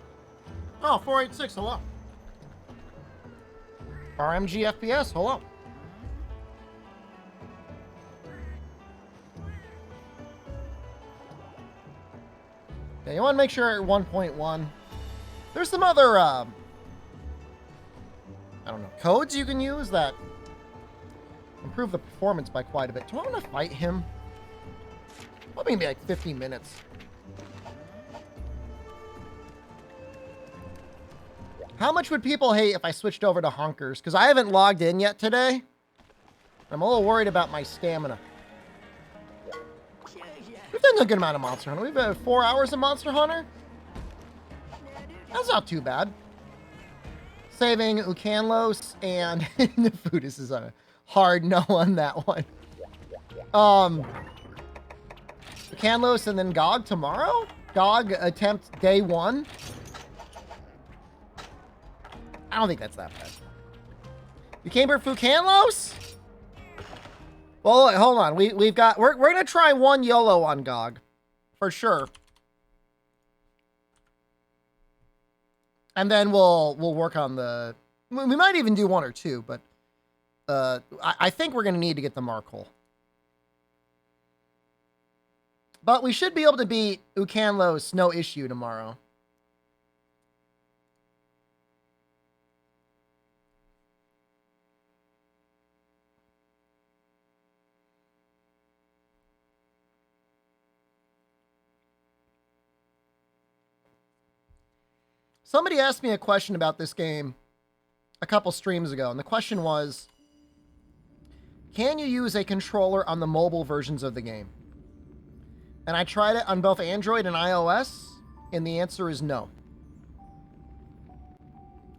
Oh, 486, hello. RMG FPS, hello. Yeah, you want to make sure at 1.1. There's some other, I don't know, codes you can use that improve the performance by quite a bit. Do I want to fight him? Probably maybe like 15 minutes. How much would people hate if I switched over to Honkers? Because I haven't logged in yet today. I'm a little worried about my stamina. We've done a good amount of Monster Hunter. We've had 4 hours of Monster Hunter. That's not too bad. Saving Ucanlos and Nefudis is a hard no on that one. Ucanlos and then Gog tomorrow? Gog attempt day 1? I don't think that's that bad. You came here for Fucanlos? Well, hold on. We're gonna try one YOLO on Gog. For sure. And then we'll work on the... We might even do 1 or 2, but I think we're gonna need to get the Markle. But we should be able to beat Ucanlos no issue tomorrow. Somebody asked me a question about this game a couple streams ago, and the question was, can you use a controller on the mobile versions of the game? And I tried it on both Android and iOS, and the answer is no.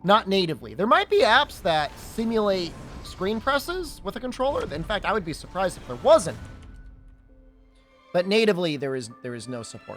Not natively. There might be apps that simulate screen presses with a controller. In fact, I would be surprised if there wasn't. But natively, there is no support.